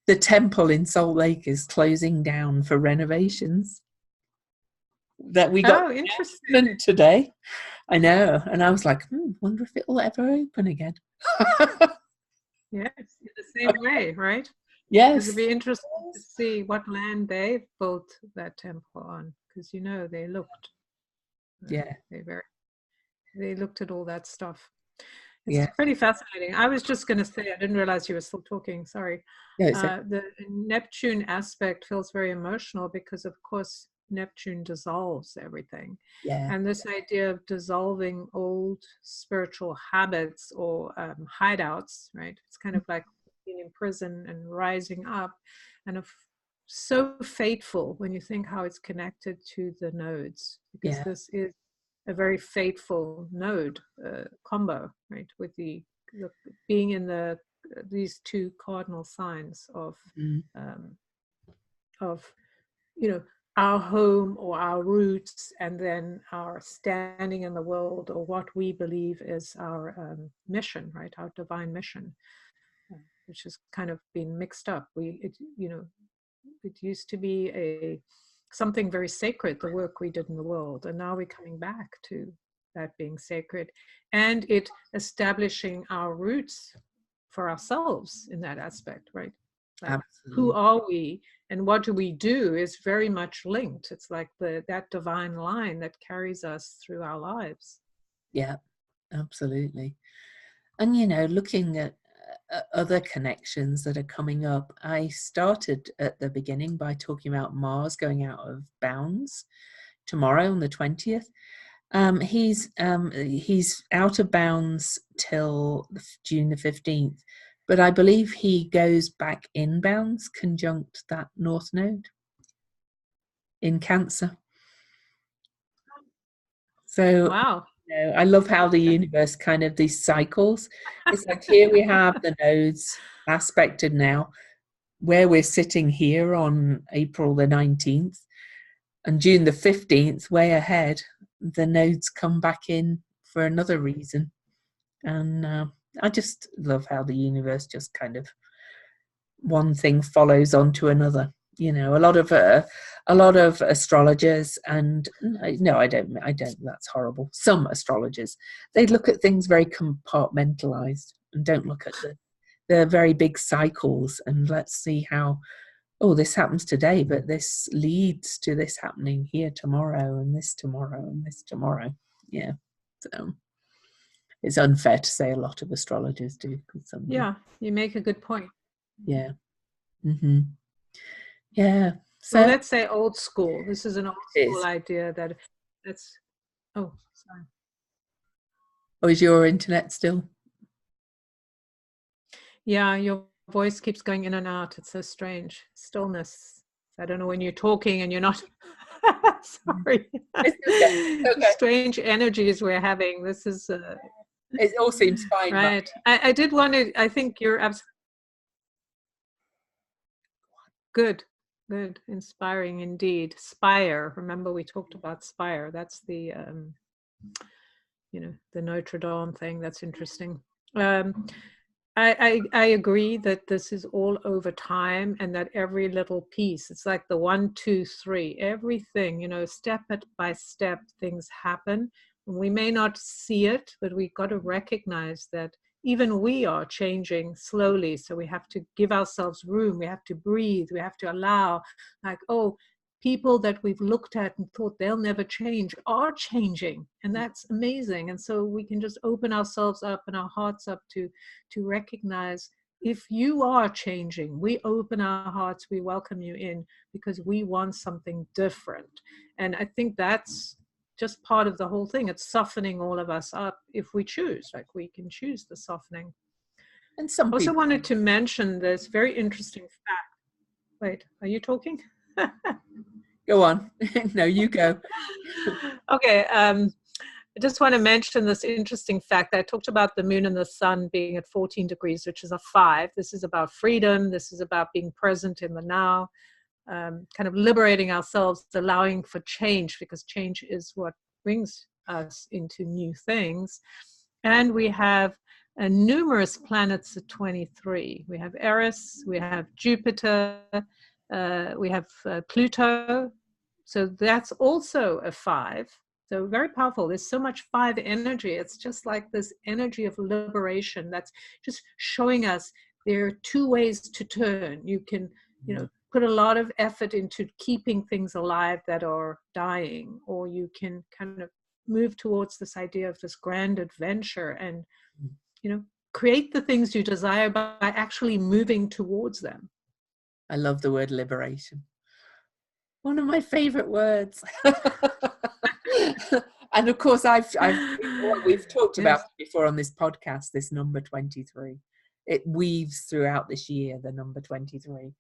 the temple in Salt Lake is closing down for renovations. That we got interesting today. I know, and I was like, wonder if it will ever open again. Yes, in the same way, right? Because it'd Yes. be interesting to see what land they built that temple on, because they looked, Yeah. they looked at all that stuff. It's Yeah. pretty fascinating. I was just going to say, I didn't realize you were still talking. Sorry. Yeah. It's like, The Neptune aspect feels very emotional because, of course, Neptune dissolves everything. yeah. And this idea of dissolving old spiritual habits or hideouts, right? It's kind of like being in prison and rising up. And so fateful when you think how it's connected to the nodes, because Yeah. this is a very fateful node combo, right? With the being in these two cardinal signs Mm. um, of our home or our roots, and then our standing in the world, or what we believe is our mission, right? Our divine mission, which has kind of been mixed up. It used to be something very sacred, the work we did in the world, and now we're coming back to that being sacred, and it establishing our roots for ourselves in that aspect, right? Like, who Absolutely. are we and what do we do is very much linked. It's like that divine line that carries us through our lives. Yeah. Absolutely. And looking at other connections that are coming up, I started at the beginning by talking about Mars going out of bounds tomorrow on the 20th. He's out of bounds till June the 15th, but I believe he goes back in bounds conjunct that North Node in Cancer. So Wow. I love how the universe kind of these cycles. It's like here we have the nodes aspected now, where we're sitting here on April the 19th and June the 15th, way ahead, the nodes come back in for another reason. And I just love how the universe just kind of one thing follows on to another. A lot of astrologers, and no, I don't. That's horrible. Some astrologers, they look at things very compartmentalized and don't look at the very big cycles. And let's see how. Oh, this happens today, but this leads to this happening here tomorrow, and this tomorrow, and this tomorrow. Yeah, so it's unfair to say a lot of astrologers do. Yeah, you make a good point. Yeah. Mm-hmm. Yeah. Well, So let's say old school. This is an old it school is. idea that's sorry. Or is your internet still? Yeah, your voice keeps going in and out. It's so strange. Stillness. I don't know when you're talking and you're not. Sorry. It's okay. It's okay. Strange energies we're having. This is It all seems fine. right. I did want to. I think you're absolutely good. Good. Inspiring indeed. Spire. Remember we talked about Spire. That's the the Notre Dame thing. That's interesting. I agree that this is all over time, and that every little piece, it's like the 1, 2, 3, everything, step by step, things happen. We may not see it, but we've got to recognize that even we are changing slowly. So we have to give ourselves room. We have to breathe. We have to allow, like, oh, people that we've looked at and thought they'll never change are changing, and that's amazing. And so we can just open ourselves up and our hearts up to recognize, if you are changing, we open our hearts, we welcome you in, because we want something different. And I think that's just part of the whole thing. It's softening all of us up if we choose, like we can choose the softening. And some Also people wanted to mention this very interesting fact. Wait, are you talking? go on. No, you go. Okay. I just want to mention this interesting fact. I talked about the moon and the sun being at 14 degrees, which is a 5. This is about freedom. This is about being present in the now, kind of liberating ourselves, allowing for change, because change is what brings us into new things. And we have numerous planets at 23. We have Eris, we have Jupiter, we have Pluto. So that's also a 5. So very powerful. There's so much 5 energy. It's just like this energy of liberation that's just showing us there are two ways to turn. You can, put a lot of effort into keeping things alive that are dying, or you can kind of move towards this idea of this grand adventure and, create the things you desire by actually moving towards them. I love the word liberation. One of my favorite words. And of course, we've talked about Yes. it before on this podcast, this number 23. It weaves throughout this year, the number 23.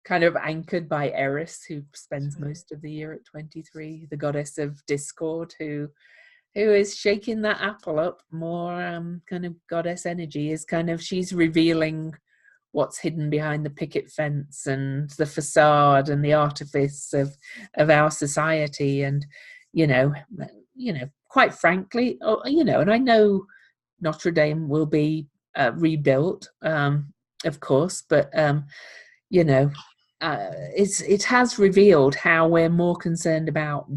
Kind of anchored by Eris, who spends most of the year at 23, the goddess of discord, who is shaking that apple up more. Kind of goddess energy is kind of, she's revealing what's hidden behind the picket fence and the facade and the artifice of our society. And quite frankly, and I know Notre Dame will be rebuilt, of course, but it has revealed how we're more concerned about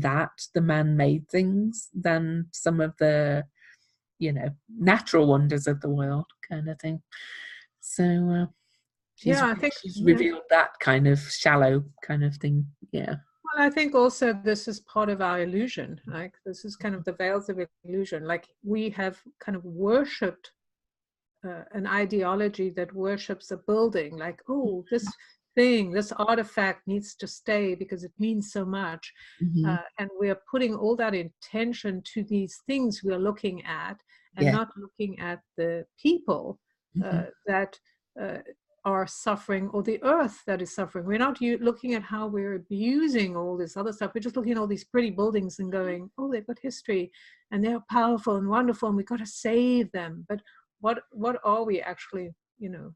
the man-made things, than some of the natural wonders of the world, kind of thing. So I think she's revealed that kind of shallow kind of thing. Yeah. Well, I think also this is part of our illusion. Like, this is kind of the veils of illusion. Like, we have kind of worshipped an ideology that worships a building. Like, oh, this thing, this artifact needs to stay because it means so much. Mm-hmm. And we are putting all that intention to these things we are looking at, and not looking at the people that are suffering, or the earth that is suffering. We're not looking at how we're abusing all this other stuff. We're just looking at all these pretty buildings and going, oh, they've got history and they're powerful and wonderful and we've got to save them. But what are we actually,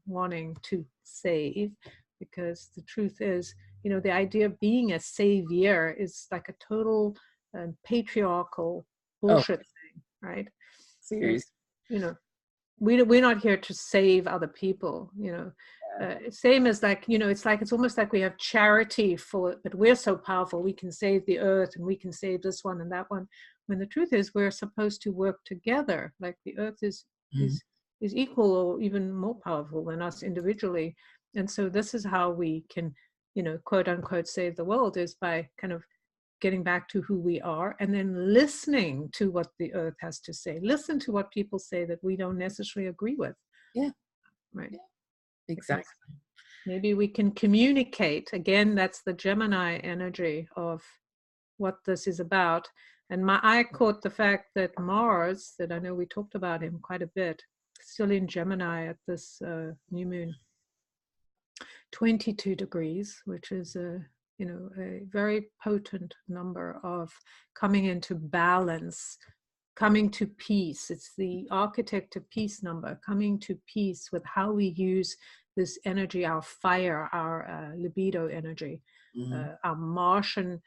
wanting to save? Because the truth is, the idea of being a savior is like a total patriarchal bullshit thing, right? Serious. We're not here to save other people, same as like, it's almost like we have charity but we're so powerful, we can save the earth and we can save this one and that one, when the truth is we're supposed to work together. Like, the earth is equal or even more powerful than us individually. And so this is how we can, quote unquote, save the world, is by kind of getting back to who we are, and then listening to what the earth has to say. Listen to what people say that we don't necessarily agree with. Yeah. Right. Yeah. Exactly. Because maybe we can communicate. Again, that's the Gemini energy of what this is about. And I caught the fact that Mars, that I know we talked about him quite a bit, still in Gemini at this new moon, 22 degrees, which is a very potent number of coming into balance, coming to peace. It's the architect of peace number, coming to peace with how we use this energy, our fire, our libido energy, our Martian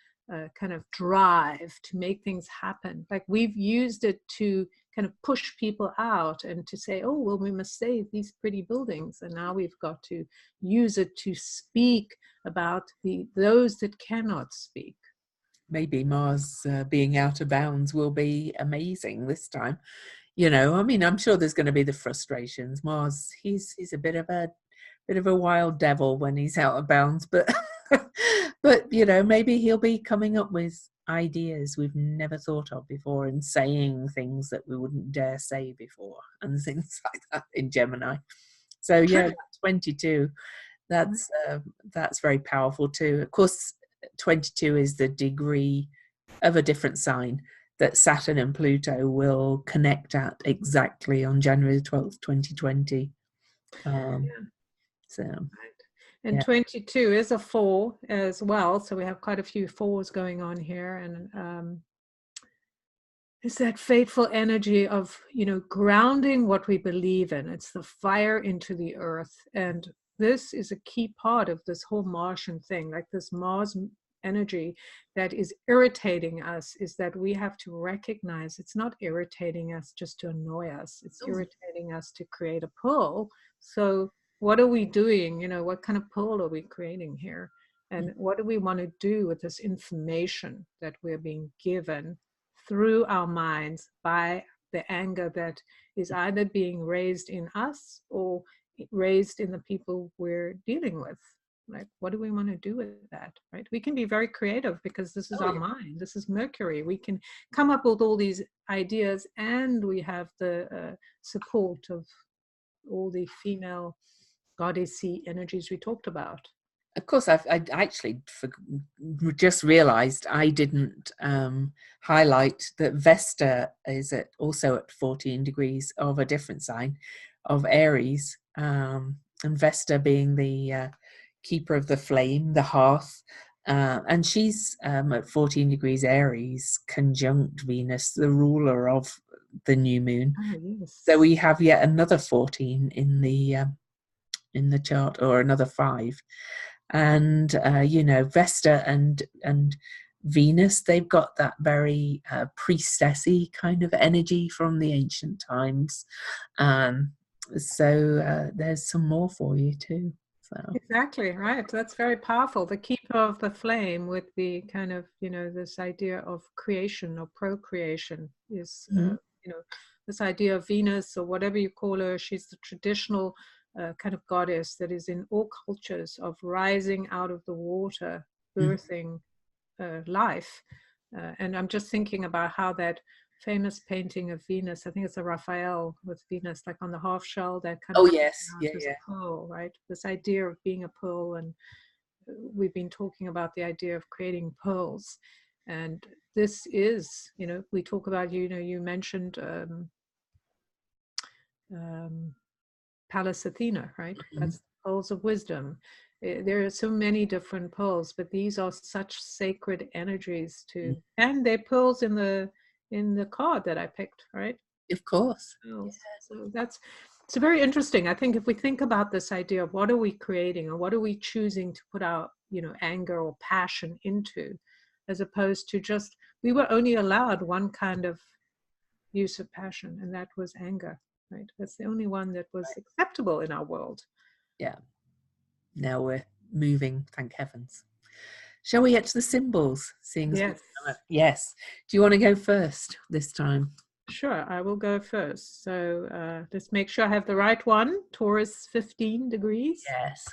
kind of drive to make things happen. Like, we've used it to kind of push people out and to say, oh, well, we must save these pretty buildings. And now we've got to use it to speak about those that cannot speak. Maybe Mars being out of bounds will be amazing this time. I mean, I'm sure there's going to be the frustrations. Mars, he's a bit of a wild devil when he's out of bounds, but but maybe he'll be coming up with ideas we've never thought of before, and saying things that we wouldn't dare say before, and things like that in Gemini. So 22, that's very powerful too. Of course, 22 is the degree of a different sign that Saturn and Pluto will connect at exactly on January 12th, 2020. And 22 is a 4 as well, so we have quite a few 4s going on here. And it's that fateful energy of grounding what we believe in. It's the fire into the earth, and this is a key part of this whole Martian thing. Like, this Mars energy that is irritating us, is that we have to recognize it's not irritating us just to annoy us. It's irritating us to create a pull. So what are we doing? What kind of pull are we creating here? And what do we want to do with this information that we're being given through our minds by the anger that is either being raised in us or raised in the people we're dealing with. Like, what do we want to do with that, right? We can be very creative because this is Oh, our yeah. mind. This is Mercury. We can come up with all these ideas, and we have the support of all the female goddessy energies we talked about. Of course, I actually just realised I didn't highlight that Vesta is also at 14 degrees of a different sign of Aries, and Vesta being the keeper of the flame, the hearth, and she's at 14 degrees Aries, conjunct Venus, the ruler of the new moon. Oh, yes. So we have yet another 14 in the chart, or another 5. And Vesta and Venus, they've got that very priestessy kind of energy from the ancient times. So there's some more for you too. So Exactly, right. That's very powerful. The keeper of the flame, with the kind of, this idea of creation or procreation, is, this idea of Venus, or whatever you call her. She's the traditional kind of goddess that is in all cultures, of rising out of the water, birthing life. And I'm just thinking about how that famous painting of Venus, I think it's a Raphael with Venus like on the half shell, that kind oh of yes, out yeah, as yeah, a pearl, right? This idea of being a pearl. And we've been talking about the idea of creating pearls. And this is, we talk about, you mentioned Pallas Athena, right? Mhm. That's pearls of wisdom. There are so many different pearls, but these are such sacred energies Mhm. too. And they're pearls in the card that I picked, right? Of course. Pearls. So that's it's very interesting. I think if we think about this idea of what are we creating, or what are we choosing to put our, anger or passion into, as opposed to just, we were only allowed one kind of use of passion, and that was anger, right? That's the only one that was acceptable in our world. Yeah. Now we're moving, thank heavens. Shall we get to the symbols? Seeing as Yes, yes. Do you want to go first this time? sure. I will go first. So let's make sure I have the right one. Taurus, 15 degrees. Yes.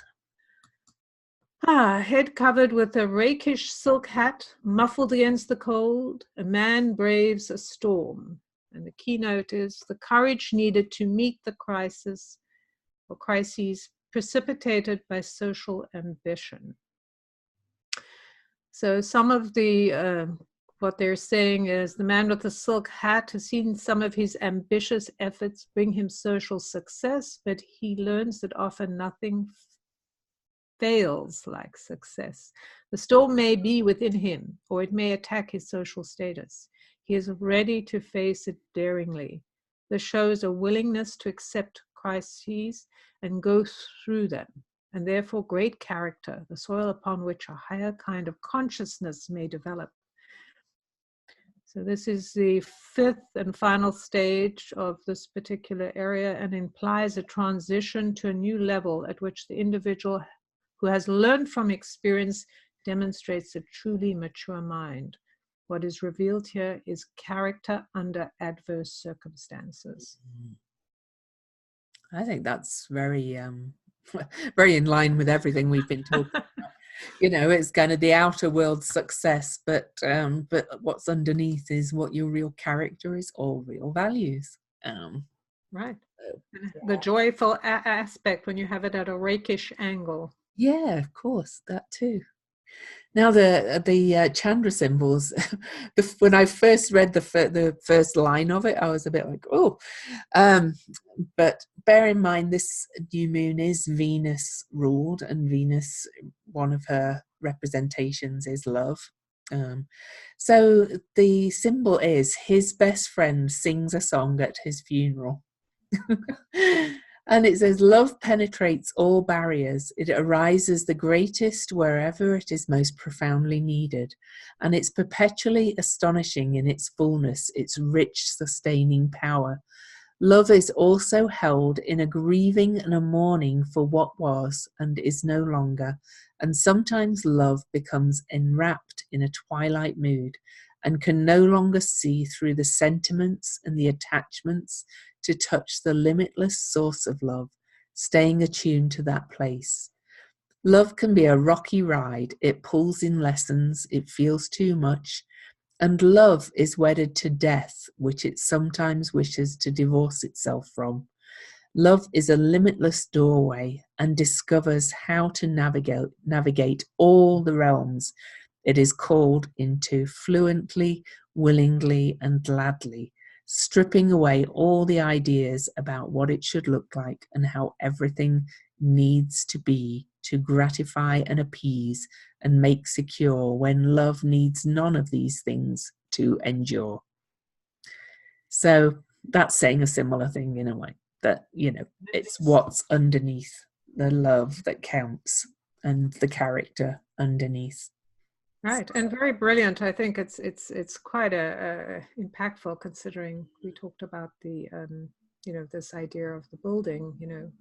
Head covered with a rakish silk hat, muffled against the cold, a man braves a storm. And the keynote is the courage needed to meet the crisis or crises precipitated by social ambition. So some of the what they're saying is the man with the silk hat has seen some of his ambitious efforts bring him social success, but he learns that often nothing fails like success. The storm may be within him, or it may attack his social status. He is ready to face it daringly. This shows a willingness to accept crises and go through them, and therefore great character, the soil upon which a higher kind of consciousness may develop. So this is the 5th and final stage of this particular area, and implies a transition to a new level at which the individual who has learned from experience demonstrates a truly mature mind. What is revealed here is character under adverse circumstances. I think that's very very in line with everything we've been talking about. It's kind of the outer world success, but what's underneath is what your real character is, or real values. Right. So, The joyful aspect when you have it at a rakish angle. yeah, of course, that too. Now the Chandra symbols. When I first read the first line of it, I was a bit like, oh, but bear in mind this new moon is Venus ruled, and Venus, one of her representations is love. So the symbol is his best friend sings a song at his funeral. And it says, love penetrates all barriers. It arises the greatest wherever it is most profoundly needed. And it's perpetually astonishing in its fullness, its rich, sustaining power. Love is also held in a grieving and a mourning for what was and is no longer. And sometimes love becomes enwrapped in a twilight mood and can no longer see through the sentiments and the attachments to touch the limitless source of love, staying attuned to that place. Love can be a rocky ride. It pulls in lessons, it feels too much, and love is wedded to death, which it sometimes wishes to divorce itself from. Love is a limitless doorway and discovers how to navigate all the realms it is called into fluently, willingly, and gladly, stripping away all the ideas about what it should look like and how everything needs to be to gratify and appease and make secure when love needs none of these things to endure. So that's saying a similar thing in a way, that, you know, it's what's underneath the love that counts and the character underneath. Right, and very brilliant. I think it's quite a impactful, considering we talked about the this idea of the building.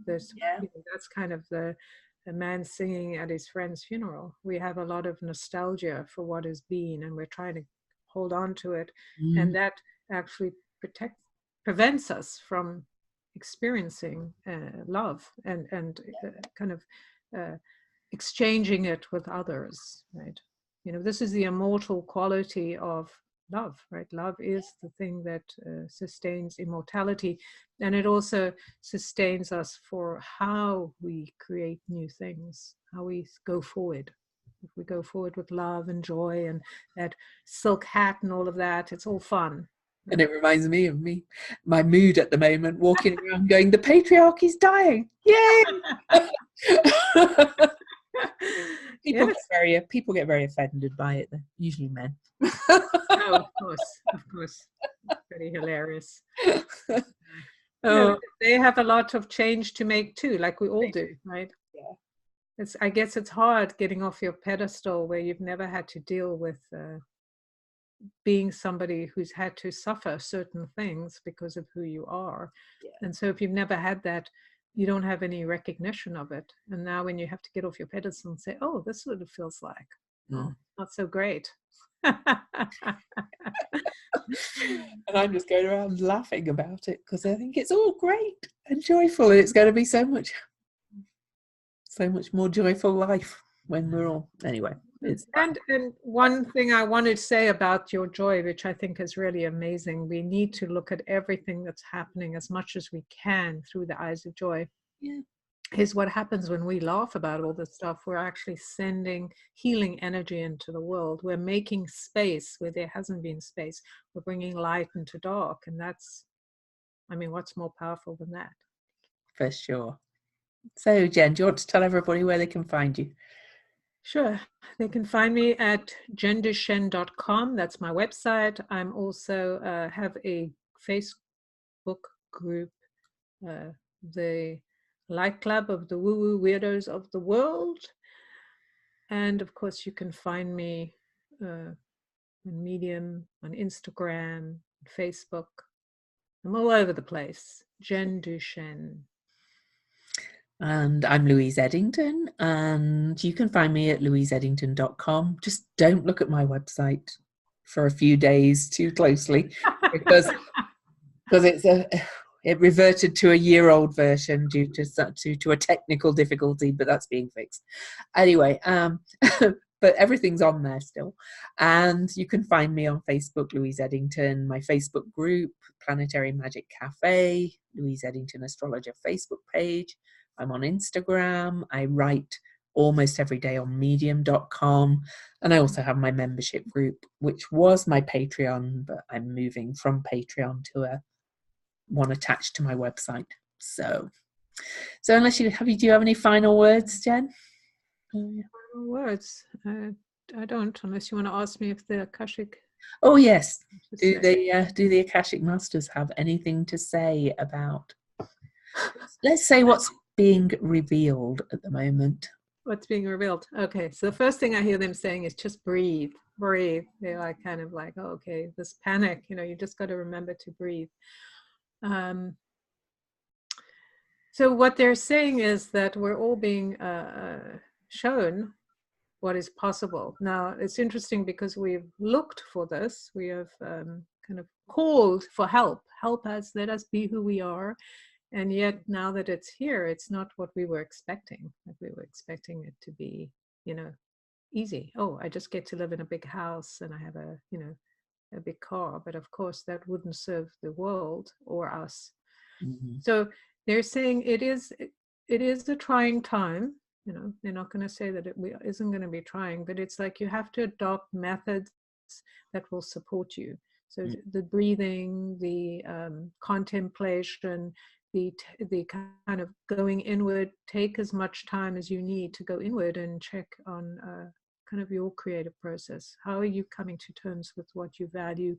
There's Yeah. that's kind of the man singing at his friend's funeral. We have a lot of nostalgia for what has been, and we're trying to hold on to it, and that actually prevents us from experiencing love and kind of exchanging it with others, right? This is the immortal quality of love, right? Love is the thing that sustains immortality, and it also sustains us for how we create new things, how we go forward. If we go forward with love and joy and that silk hat and all of that, it's all fun. And it reminds me of my mood at the moment, walking around going, the patriarchy's dying. Yay! People get very offended by it. They're usually men. Oh, of course. Pretty hilarious. They have a lot of change to make too, like we all do, right? Yeah. I guess it's hard getting off your pedestal where you've never had to deal with being somebody who's had to suffer certain things because of who you are. Yeah. And so if you've never had that, you don't have any recognition of it. And now when you have to get off your pedestal and say, oh, this is what it feels like. Oh, not so great. And I'm just going around laughing about it because I think it's all great and joyful, and it's going to be so much more joyful life when we're all, anyway. And one thing I wanted to say about your joy, which I think is really amazing, we need to look at everything that's happening as much as we can through the eyes of joy. Yeah. Is what happens when we laugh about all this stuff. We're actually sending healing energy into the world. We're making space where there hasn't been space. We're bringing light into dark. And that's, what's more powerful than that? For sure. So, Jen, do you want to tell everybody where they can find you? Sure. They can find me at jendushen.com. That's my website. I'm also have a Facebook group, the Light Club of the Woo-Woo Weirdos of the World. And of course, you can find me on Medium, on Instagram, Facebook. I'm all over the place. Jen Dushen. And I'm Louise Eddington, and you can find me at louiseeddington.com. Just don't look at my website for a few days too closely because it reverted to a year-old version due to a technical difficulty, but that's being fixed. Anyway, but everything's on there still. And you can find me on Facebook, Louise Eddington, my Facebook group, Planetary Magic Cafe, Louise Eddington Astrologer Facebook page. I'm on Instagram. I write almost every day on medium.com. And I also have my membership group, which was my Patreon, but I'm moving from Patreon to one attached to my website. So unless do you have any final words, Jen? Final words? I don't, unless you want to ask me if the Akashic. Oh yes. Do the Akashic Masters have anything to say about, let's say, what's being revealed at the moment? What's being revealed? Okay, so the first thing I hear them saying is just breathe. They're like kind of like, oh, okay, this panic, you just got to remember to breathe. So what they're saying is that we're all being shown what is possible. Now, it's interesting because we've looked for this. We have kind of called for help. Help us, let us be who we are. And yet now that it's here, it's not what we were expecting. Like we were expecting it to be, easy. Oh, I just get to live in a big house and I have a big car. But of course, that wouldn't serve the world or us. Mm-hmm. So they're saying it is a trying time. They're not going to say that it isn't going to be trying, but it's like you have to adopt methods that will support you. So the breathing, the contemplation, the kind of going inward. Take as much time as you need to go inward and check on kind of your creative process. How are you coming to terms with what you value,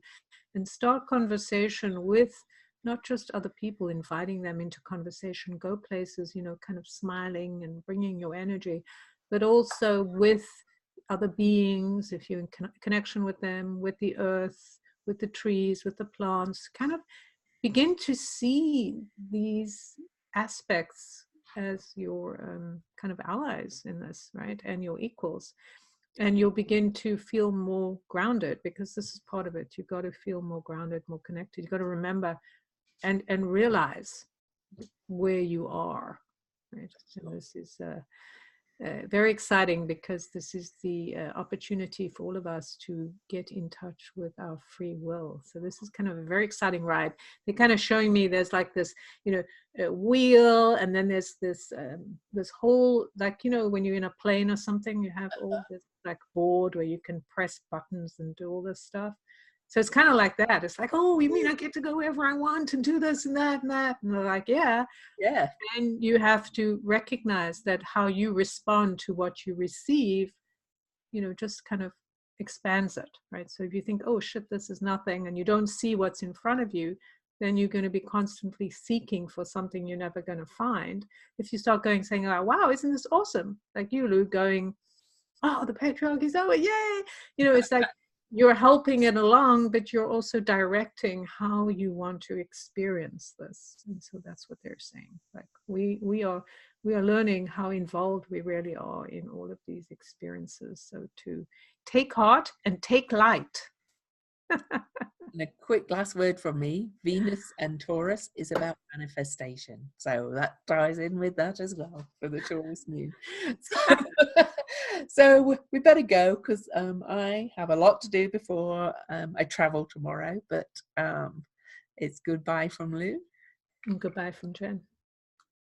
and start conversation with not just other people, inviting them into conversation, go places, kind of smiling and bringing your energy, but also with other beings, if you're in connection with them, with the earth, with the trees, with the plants, kind of begin to see these aspects as your kind of allies in this, right? And your equals. And you'll begin to feel more grounded, because this is part of it. You've got to feel more grounded, more connected. You've got to remember and realize where you are, right? And this is very exciting, because this is the opportunity for all of us to get in touch with our free will. So this is kind of a very exciting ride. They're kind of showing me there's like this, wheel, and then there's this this whole, like, when you're in a plane or something, you have all this like board where you can press buttons and do all this stuff. So it's kind of like that. It's like, oh, you mean I get to go wherever I want and do this and that and that? And they're like, yeah. Yeah. And you have to recognize that how you respond to what you receive, just kind of expands it, right? So if you think, oh shit, this is nothing, and you don't see what's in front of you, then you're going to be constantly seeking for something you're never going to find. If you start going, saying, oh, wow, isn't this awesome? Like you, Lou, going, oh, the patriarchy's over, yay! It's like you're helping it along, but you're also directing how you want to experience this. And so that's what they're saying. Like we are learning how involved we really are in all of these experiences. So to take heart and take light. And a quick last word from me. Venus and Taurus is about manifestation. So that ties in with that as well for the Taurus moon. So we better go, because I have a lot to do before I travel tomorrow. But it's goodbye from Lou. And goodbye from Jen.